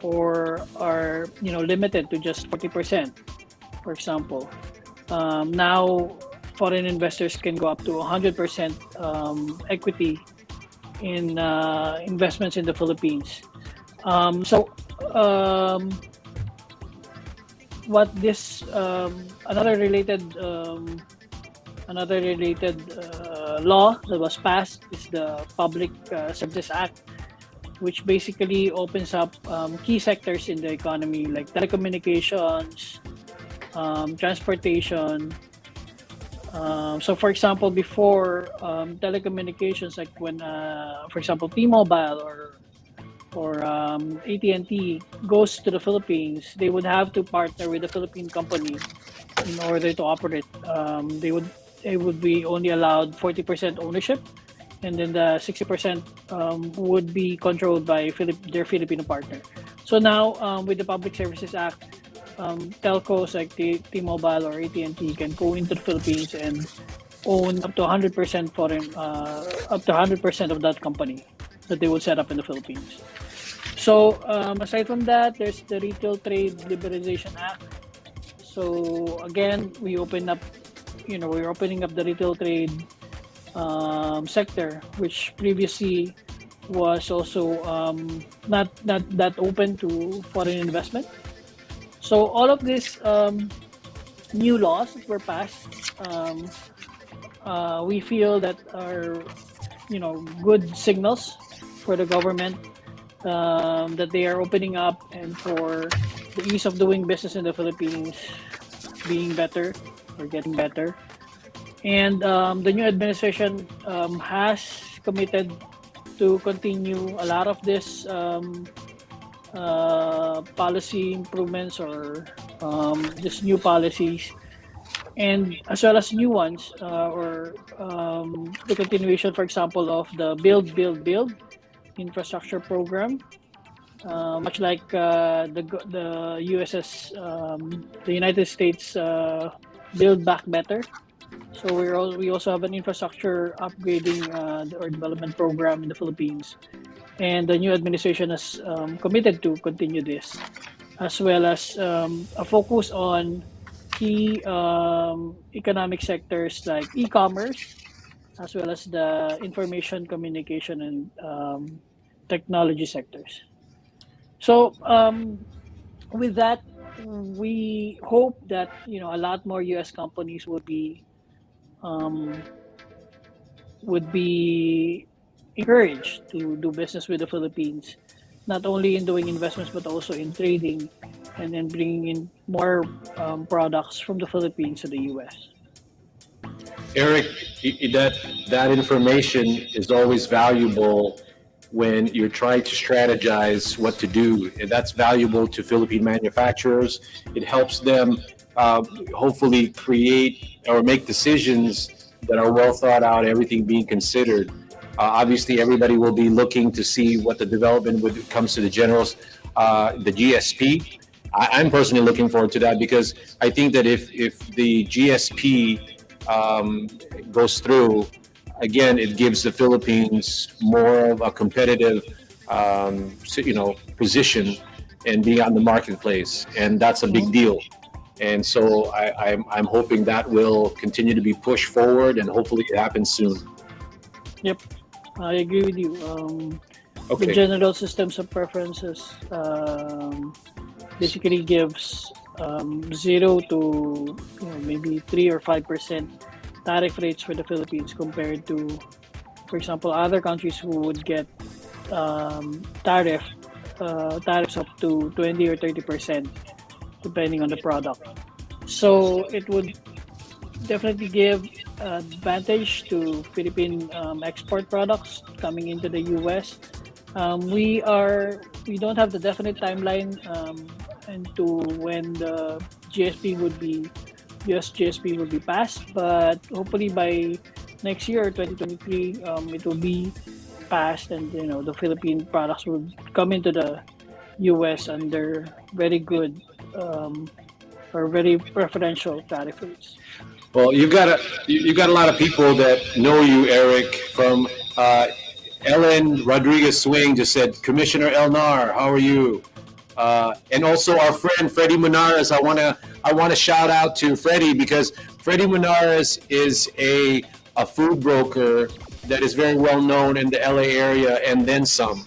or are limited to just 40%, for example. Now foreign investors can go up to 100% equity in investments in the Philippines. So what this another related law that was passed is the Public Services Act, which basically opens up key sectors in the economy like telecommunications, transportation. So for example, before telecommunications, like when for example T-Mobile or AT&T goes to the Philippines, they would have to partner with a Philippine company in order to operate. They would be only allowed 40% ownership, and then the 60% would be controlled by their Filipino partner. So now with the Public Services Act, telcos like T-Mobile or AT&T can go into the Philippines and own up to 100% up to 100% of that company that they would set up in the Philippines. So aside from that, there's the Retail Trade Liberalization Act. So again, we're opening up the retail trade sector, which previously was also not that open to foreign investment. So all of these new laws that were passed, we feel that are good signals for the government that they are opening up, and for the ease of doing business in the Philippines being better or getting better. And the new administration has committed to continue a lot of this policy improvements or just new policies, and as well as new ones or the continuation, for example, of the Build infrastructure program, much like the United States Build Back Better. So we also have an infrastructure upgrading or development program in the Philippines, and the new administration has committed to continue this, as well as a focus on key economic sectors like e-commerce, as well as the information communication and technology sectors. So with that, we hope that a lot more U.S. companies would be encouraged to do business with the Philippines, not only in doing investments but also in trading, and then bringing in more products from the Philippines to the U.S. Eric, that information is always valuable when you're trying to strategize what to do. And that's valuable to Philippine manufacturers. It helps them hopefully create or make decisions that are well thought out, everything being considered. Obviously, everybody will be looking to see what the development when it comes to the generals, the GSP. I'm personally looking forward to that, because I think that if the GSP goes through, again, it gives the Philippines more of a competitive, position and being out in the marketplace, and that's a big deal. And so I'm hoping that will continue to be pushed forward, and hopefully it happens soon. Yep, I agree with you. The Okay. general systems of preferences basically gives 0 to maybe 3 or 5% tariff rates for the Philippines compared to, for example, other countries who would get tariffs up to 20 or 30% depending on the product. So it would definitely give advantage to Philippine export products coming into the US. We don't have the definite timeline into when the GSP would be US GSP would be passed, but hopefully by next year, 2023, it will be passed, and the Philippine products will come into the US under very good or very preferential tariff rates. Well, you've got a lot of people that know you, Eric. From Ellen Rodriguez Swing just said, Commissioner Elnar, how are you? And also our friend Freddie Munares. I want to shout out to Freddie, because Freddie Munares is a food broker that is very well known in the LA area and then some.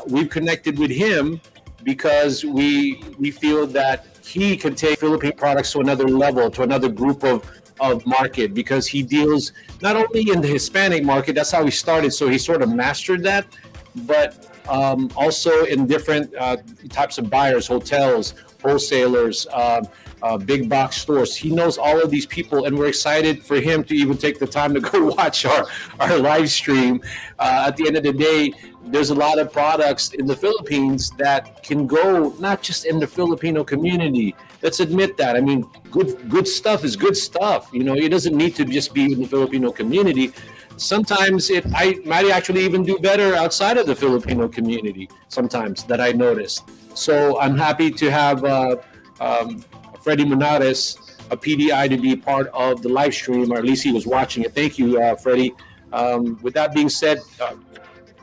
We've connected with him because we feel that he can take Philippine products to another level, to another group of market, because he deals not only in the Hispanic market, that's how he started, so he sort of mastered that, but also in different types of buyers, hotels, wholesalers, big box stores. He knows all of these people, and we're excited for him to even take the time to go watch our live stream. At the end of the day, there's a lot of products in the Philippines that can go not just in the Filipino community. Let's admit that. I mean, good stuff is good stuff. It doesn't need to just be in the Filipino community. Sometimes I might actually even do better outside of the Filipino community, sometimes, that I noticed. So I'm happy to have Freddie Munares, a PDI, to be part of the live stream, or at least he was watching it. Thank you, Freddie. With that being said,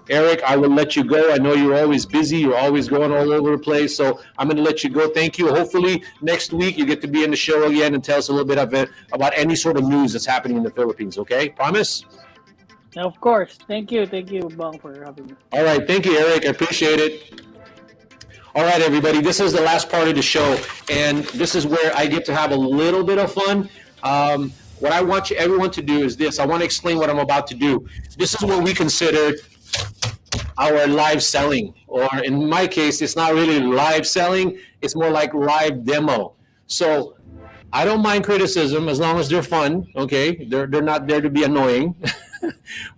Eric, I will let you go. I know you're always busy. You're always going all over the place. So I'm going to let you go. Thank you. Hopefully next week you get to be in the show again and tell us a little bit about any sort of news that's happening in the Philippines. Okay? Promise? Of course. Thank you, Bong, for having me. All right. Thank you, Eric. I appreciate it. All right, everybody. This is the last part of the show, and this is where I get to have a little bit of fun. What I want everyone to do is this. I want to explain what I'm about to do. This is what we consider our live selling, or in my case, it's not really live selling. It's more like live demo. So I don't mind criticism as long as they're fun. Okay, they're not there to be annoying.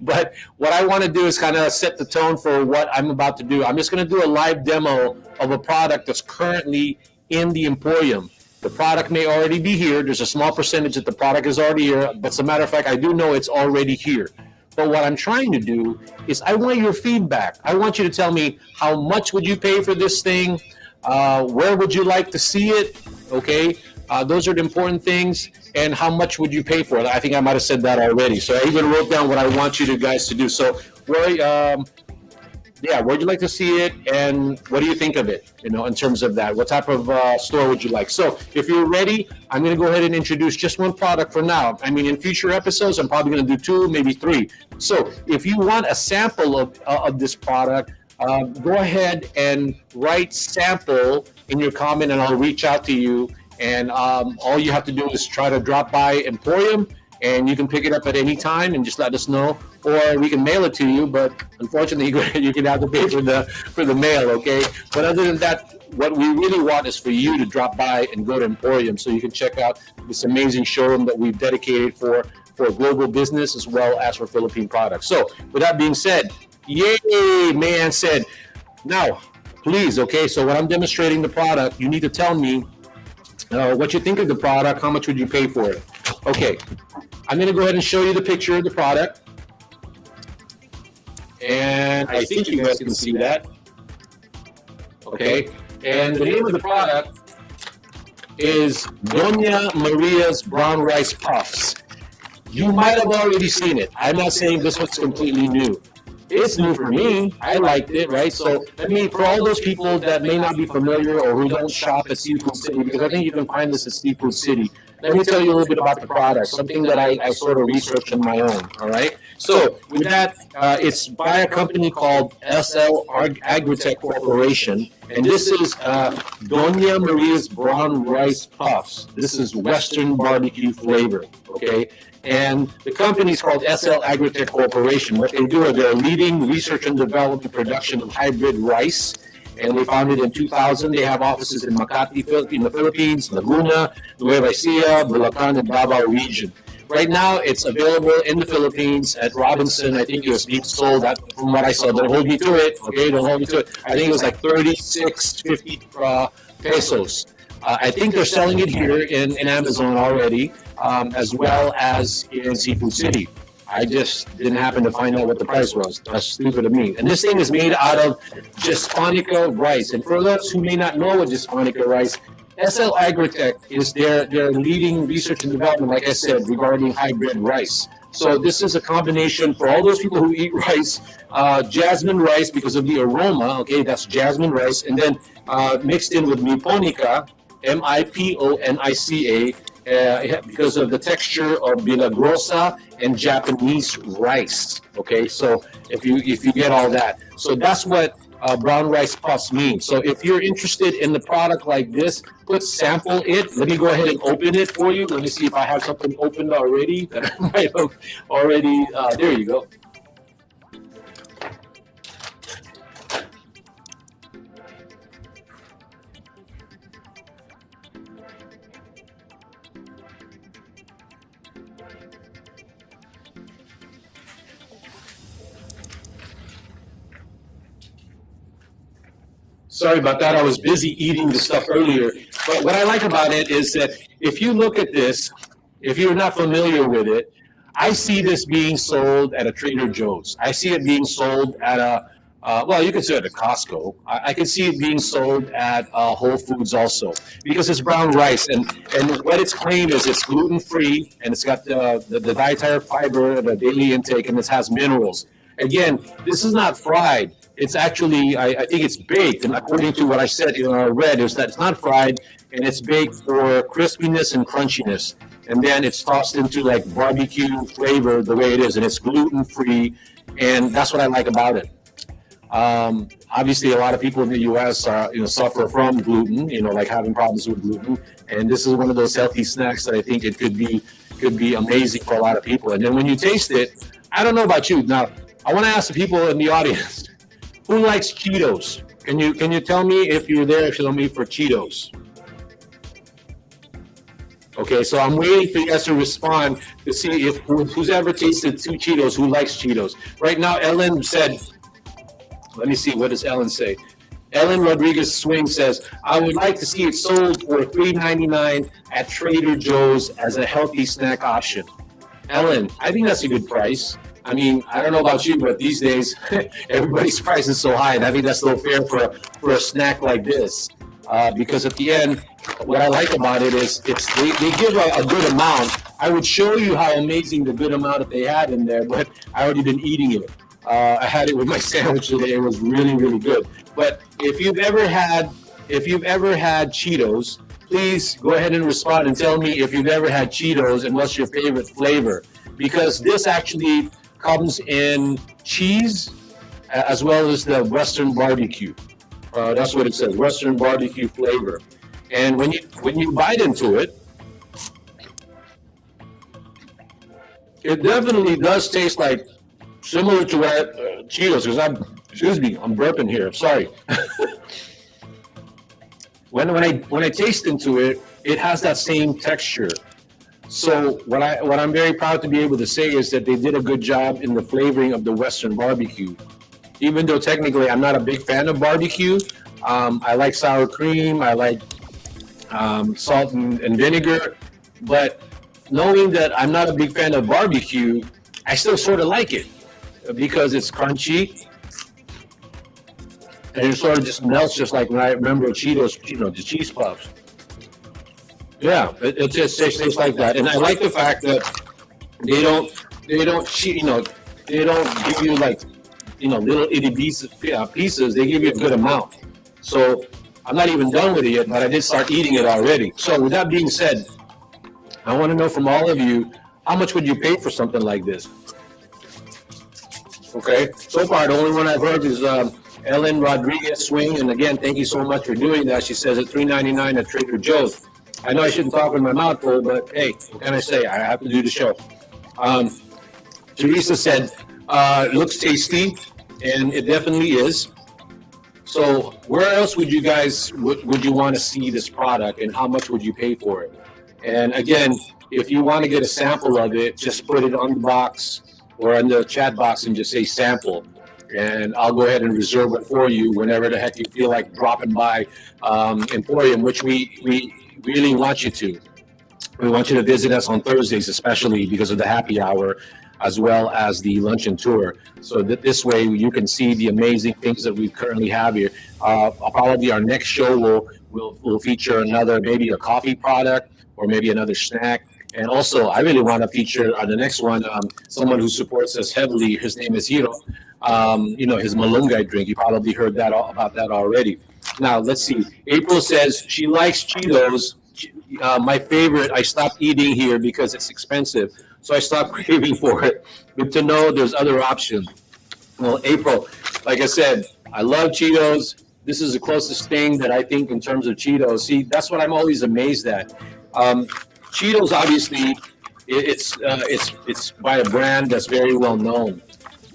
But what I want to do is kind of set the tone for what I'm about to do. I'm just going to do a live demo of a product that's currently in the EmPHorium. The product may already be here. There's a small percentage that the product is already here. But as a matter of fact, I do know it's already here. But what I'm trying to do is I want your feedback. I want you to tell me, how much would you pay for this thing? Where would you like to see it? Okay, those are the important things. And how much would you pay for it? I think I might have said that already. So I even wrote down what I want you guys to do. So where'd you like to see it, and what do you think of it? In terms of that, what type of store would you like? So if you're ready, I'm going to go ahead and introduce just one product for now. I mean, in future episodes, I'm probably going to do 2, maybe 3. So if you want a sample of this product, go ahead and write sample in your comment, and I'll reach out to you. And all you have to do is try to drop by EmPHorium, and you can pick it up at any time and just let us know, or we can mail it to you. But unfortunately, you're going to have to pay for the mail, okay? But other than that, what we really want is for you to drop by and go to EmPHorium so you can check out this amazing showroom that we've dedicated for global business as well as for Philippine products. So with that being said, yay, man said. Now, please, okay, so when I'm demonstrating the product, you need to tell me what you think of the product, how much would you pay for it? Okay, I'm going to go ahead and show you the picture of the product. And I think you guys can see that. Okay, and the name of the product is Doña Maria's Brown Rice Puffs. You might have already seen it. I'm not saying this was completely new. it's new for me. I liked it, right? So for all those people that may not be familiar or who don't shop at Seafood City, because I think you can find this at Seafood City, let me tell you a little bit about the product, something that I sort of researched on my own, all right? So with that, it's by a company called SL Agritech Corporation, and this is Doña Maria's Brown Rice Puffs. This is Western barbecue flavor, okay? And the company is called SL Agritech Corporation. What they do is they're leading research and development production of hybrid rice, and they founded in 2000. They have offices in Makati, in the Philippines, Laguna, Nueva Ecija, Bulacan, and Davao region. Right now, it's available in the Philippines at Robinson. I think it was being sold at, from what I saw. Don't hold me to it, okay? Don't hold me to it. I think it was like 36.50 pesos. I think they're selling it here in Amazon already, as well as in Seafood City. I just didn't happen to find out what the price was. That's stupid of me. And this thing is made out of Japonica rice. And for those who may not know what Japonica rice, SL Agritech is their leading research and development, like I said, regarding hybrid rice. So this is a combination for all those people who eat rice, jasmine rice because of the aroma, okay, that's jasmine rice, and then mixed in with Miponica, Miponica, because of the texture of Milagrosa and Japanese rice. Okay, so if you get all that, so that's what brown rice puffs means. So if you're interested in the product like this, sample it. Let me go ahead and open it for you. Let me see if I have something opened already that I might have already. There you go. Sorry about that. I was busy eating the stuff earlier. But what I like about it is that if you look at this, if you're not familiar with it, I see this being sold at a Trader Joe's. I see it being sold at a, well, you can say it at Costco. I can see it being sold at Whole Foods also, because it's brown rice. And what its claim is it's gluten-free, and it's got the dietary fiber, the daily intake, and it has minerals. Again, this is not fried. It's actually, I think it's baked, and according to what I said, I read, is that it's not fried, and it's baked for crispiness and crunchiness. And then it's tossed into like barbecue flavor the way it is, and it's gluten-free, and that's what I like about it. Obviously, a lot of people in the U.S. suffer from gluten, like having problems with gluten, and this is one of those healthy snacks that I think it could be amazing for a lot of people. And then when you taste it, I don't know about you. Now, I want to ask the people in the audience, who likes Cheetos? Can you tell me if you're there, if you don't mean for Cheetos? Okay, so I'm waiting for you guys to respond to see if who's ever tasted two Cheetos, who likes Cheetos. Right now, Ellen said, let me see, what does Ellen say? Ellen Rodriguez Swing says, I would like to see it sold for $3.99 at Trader Joe's as a healthy snack option. Ellen, I think that's a good price. I mean, I don't know about you, but these days, everybody's price is so high, and I think that's a little fair for a snack like this. Because at the end, what I like about it is they give a good amount. I would show you how amazing the good amount that they had in there, but I already been eating it. I had it with my sandwich today. It was really, really good. But if you've ever had Cheetos, please go ahead and respond and tell me if you've ever had Cheetos and what's your favorite flavor. Because this actually comes in cheese as well as the Western barbecue. That's what it says, Western barbecue flavor. And when you bite into it, it definitely does taste like similar to Cheetos. Because I'm burping here. I'm sorry. when I taste into it, it has that same texture. So what I'm very proud to be able to say is that they did a good job in the flavoring of the Western barbecue. Even though technically I'm not a big fan of barbecue, I like sour cream, I like salt and vinegar, but knowing that I'm not a big fan of barbecue, I still sort of like it because it's crunchy and it sort of just melts, just like when I remember Cheetos, the cheese puffs. Yeah, it just tastes like that, and I like the fact that they don't give you like little itty pieces, they give you a good amount. So I'm not even done with it yet, but I did start eating it already. So with that being said, I want to know from all of you, how much would you pay for something like this? Okay, so far the only one I've heard is Ellen Rodriguez Swing, and again, thank you so much for doing that. She says it's $3.99 at Trader Joe's. I know I shouldn't talk with my mouth full, but hey, what can I say? I have to do the show. Teresa said, it looks tasty, and it definitely is. So where else would you guys, would you want to see this product, and how much would you pay for it? And again, if you want to get a sample of it, just put it on the box or on the chat box and just say sample. And I'll go ahead and reserve it for you whenever the heck you feel like dropping by EmPHorium, which we really want you to. We want you to visit us on Thursdays, especially because of the happy hour, as well as the luncheon tour. So that this way you can see the amazing things that we currently have here. Probably our next show will feature another, maybe a coffee product or maybe another snack. And also, I really want to feature on the next one someone who supports us heavily. His name is Hiro. His malunggay drink. You probably heard about that already. Now, let's see. April says she likes Cheetos. My favorite, I stopped eating here because it's expensive. So I stopped craving for it. Good to know there's other options. Well, April, like I said, I love Cheetos. This is the closest thing that I think in terms of Cheetos. See, that's what I'm always amazed at. Cheetos, obviously, it's by a brand that's very well known.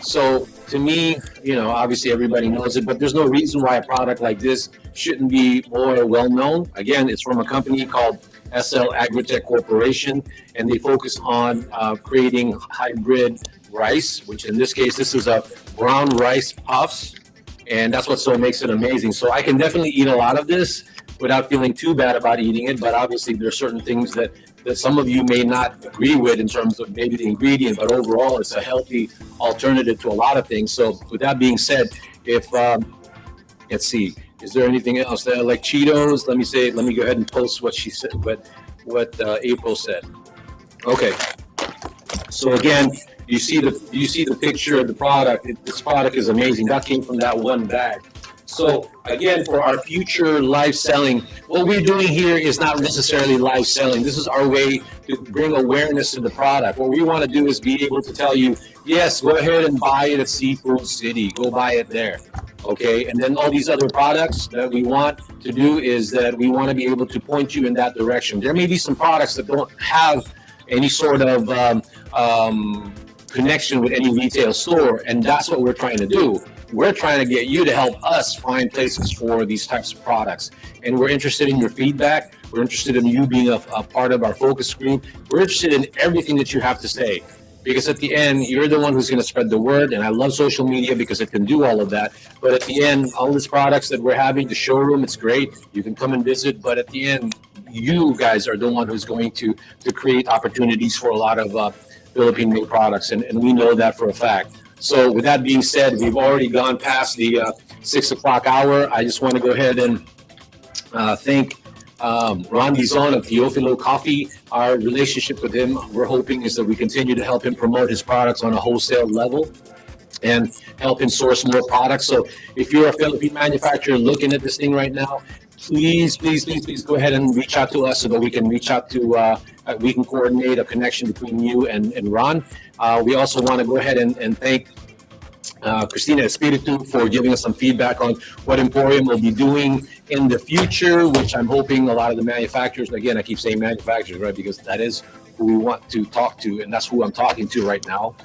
So to me, obviously everybody knows it, but there's no reason why a product like this shouldn't be more well known. Again, it's from a company called SL Agritech Corporation, and they focus on creating hybrid rice, which in this case, this is a brown rice puffs, and that's what so makes it amazing. So I can definitely eat a lot of this without feeling too bad about eating it, but obviously there are certain things that some of you may not agree with in terms of maybe the ingredient, but overall it's a healthy alternative to a lot of things. So with that being said, if let's see, is there anything else that like Cheetos? Let me go ahead and post what she said, what April said. Okay, so again, you see the picture of the product. This product is amazing. That came from that one bag. So again, for our future live selling, what we're doing here is not necessarily live selling. This is our way to bring awareness to the product. What we want to do is be able to tell you, yes, go ahead and buy it at Seafood City. Go buy it there. Okay, and then all these other products that we want to do is that we want to be able to point you in that direction. There may be some products that don't have any sort of connection with any retail store, and that's what we're trying to do. We're trying to get you to help us find places for these types of products. And we're interested in your feedback. We're interested in you being a part of our focus group. We're interested in everything that you have to say. Because at the end, you're the one who's going to spread the word. And I love social media because it can do all of that. But at the end, all these products that we're having, the showroom, it's great. You can come and visit. But at the end, you guys are the one who's going to create opportunities for a lot of Philippine-made products. And we know that for a fact. So with that being said, we've already gone past the 6 o'clock hour. I just want to go ahead and thank Ron Dizon of Teofilo Coffee. Our relationship with him, we're hoping, is that we continue to help him promote his products on a wholesale level and help him source more products. So if you're a Philippine manufacturer looking at this thing right now, please go ahead and reach out to us so that we can reach out to, we can coordinate a connection between you and Ron. We also want to go ahead and thank Cristina Espiritu for giving us some feedback on what EmPHorium will be doing in the future, which I'm hoping a lot of the manufacturers, again, I keep saying manufacturers, right, because that is who we want to talk to, and that's who I'm talking to right now,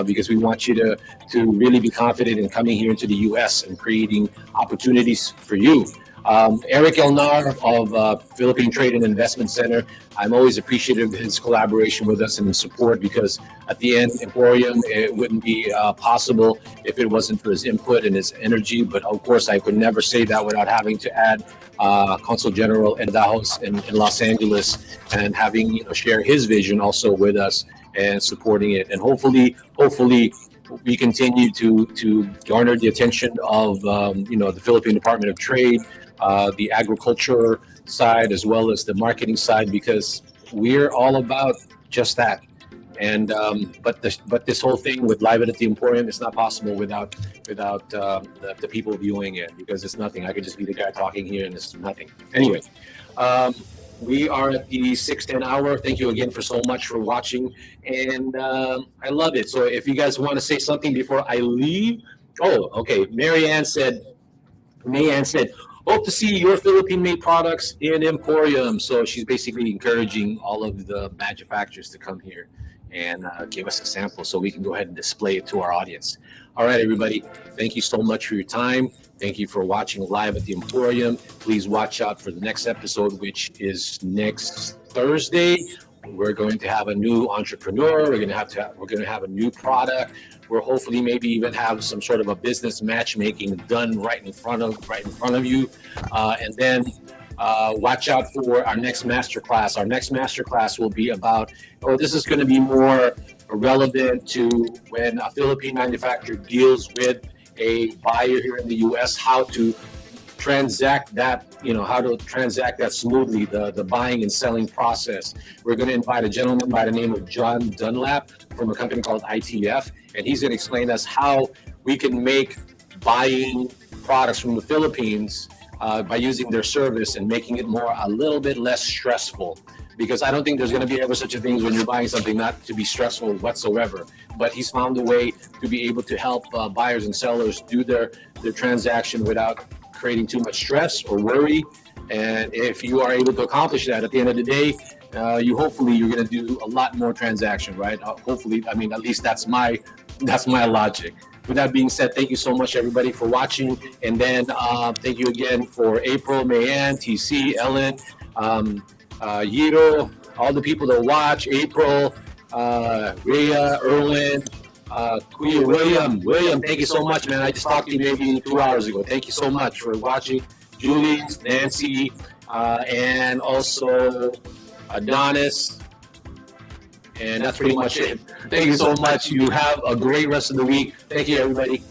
because we want you to really be confident in coming here into the U.S. and creating opportunities for you. Eric Elnar of Philippine Trade and Investment Center, I'm always appreciative of his collaboration with us and his support, because at the end, EmPHorium, it wouldn't be possible if it wasn't for his input and his energy. But of course, I could never say that without having to add Consul General Endajos in Los Angeles and having share his vision also with us and supporting it. And hopefully we continue to garner the attention of the Philippine Department of Trade, the agriculture side, as well as the marketing side, because we're all about just that. And but this whole thing with Live at the Emporium, it's not possible without the people viewing it, because it's nothing. I could just be the guy talking here and it's nothing. Anyway, we are at the 6:10 hour. Thank you again for so much for watching, and I love it. So if you guys want to say something before I leave, oh, okay. Mayanne said, hope to see your Philippine-made products in EmPHorium. So she's basically encouraging all of the manufacturers to come here and give us a sample so we can go ahead and display it to our audience. All right, everybody. Thank you so much for your time. Thank you for watching Live at the EmPHorium. Please watch out for the next episode, which is next Thursday. We're going to have a new entrepreneur. We're going to have a new product. We'll hopefully maybe even have some sort of a business matchmaking done right in front of you. And then watch out for our next masterclass. Our next masterclass will be about, this is going to be more relevant to when a Philippine manufacturer deals with a buyer here in the U.S., how to transact that, smoothly, the buying and selling process. We're going to invite a gentleman by the name of John Dunlap from a company called ITF, and he's going to explain us how we can make buying products from the Philippines by using their service and making it a little bit less stressful. Because I don't think there's going to be ever such a thing when you're buying something not to be stressful whatsoever. But he's found a way to be able to help buyers and sellers do their transaction without creating too much stress or worry. And if you are able to accomplish that, at the end of the day, hopefully you're going to do a lot more transaction, right? Hopefully, I mean, at least that's my logic. With that being said, thank you so much, everybody, for watching. And then thank you again for April, Mayanne, TC, Ellen, Yiro, all the people that watch, April, Rhea, Erwin, Kuya William, thank you so much, man. I just talked to you maybe 2 hours ago. Thank you so much for watching. Julie, Nancy, and also Adonis. And that's pretty much it. Thank you so much. You have a great rest of the week. Thank you, everybody.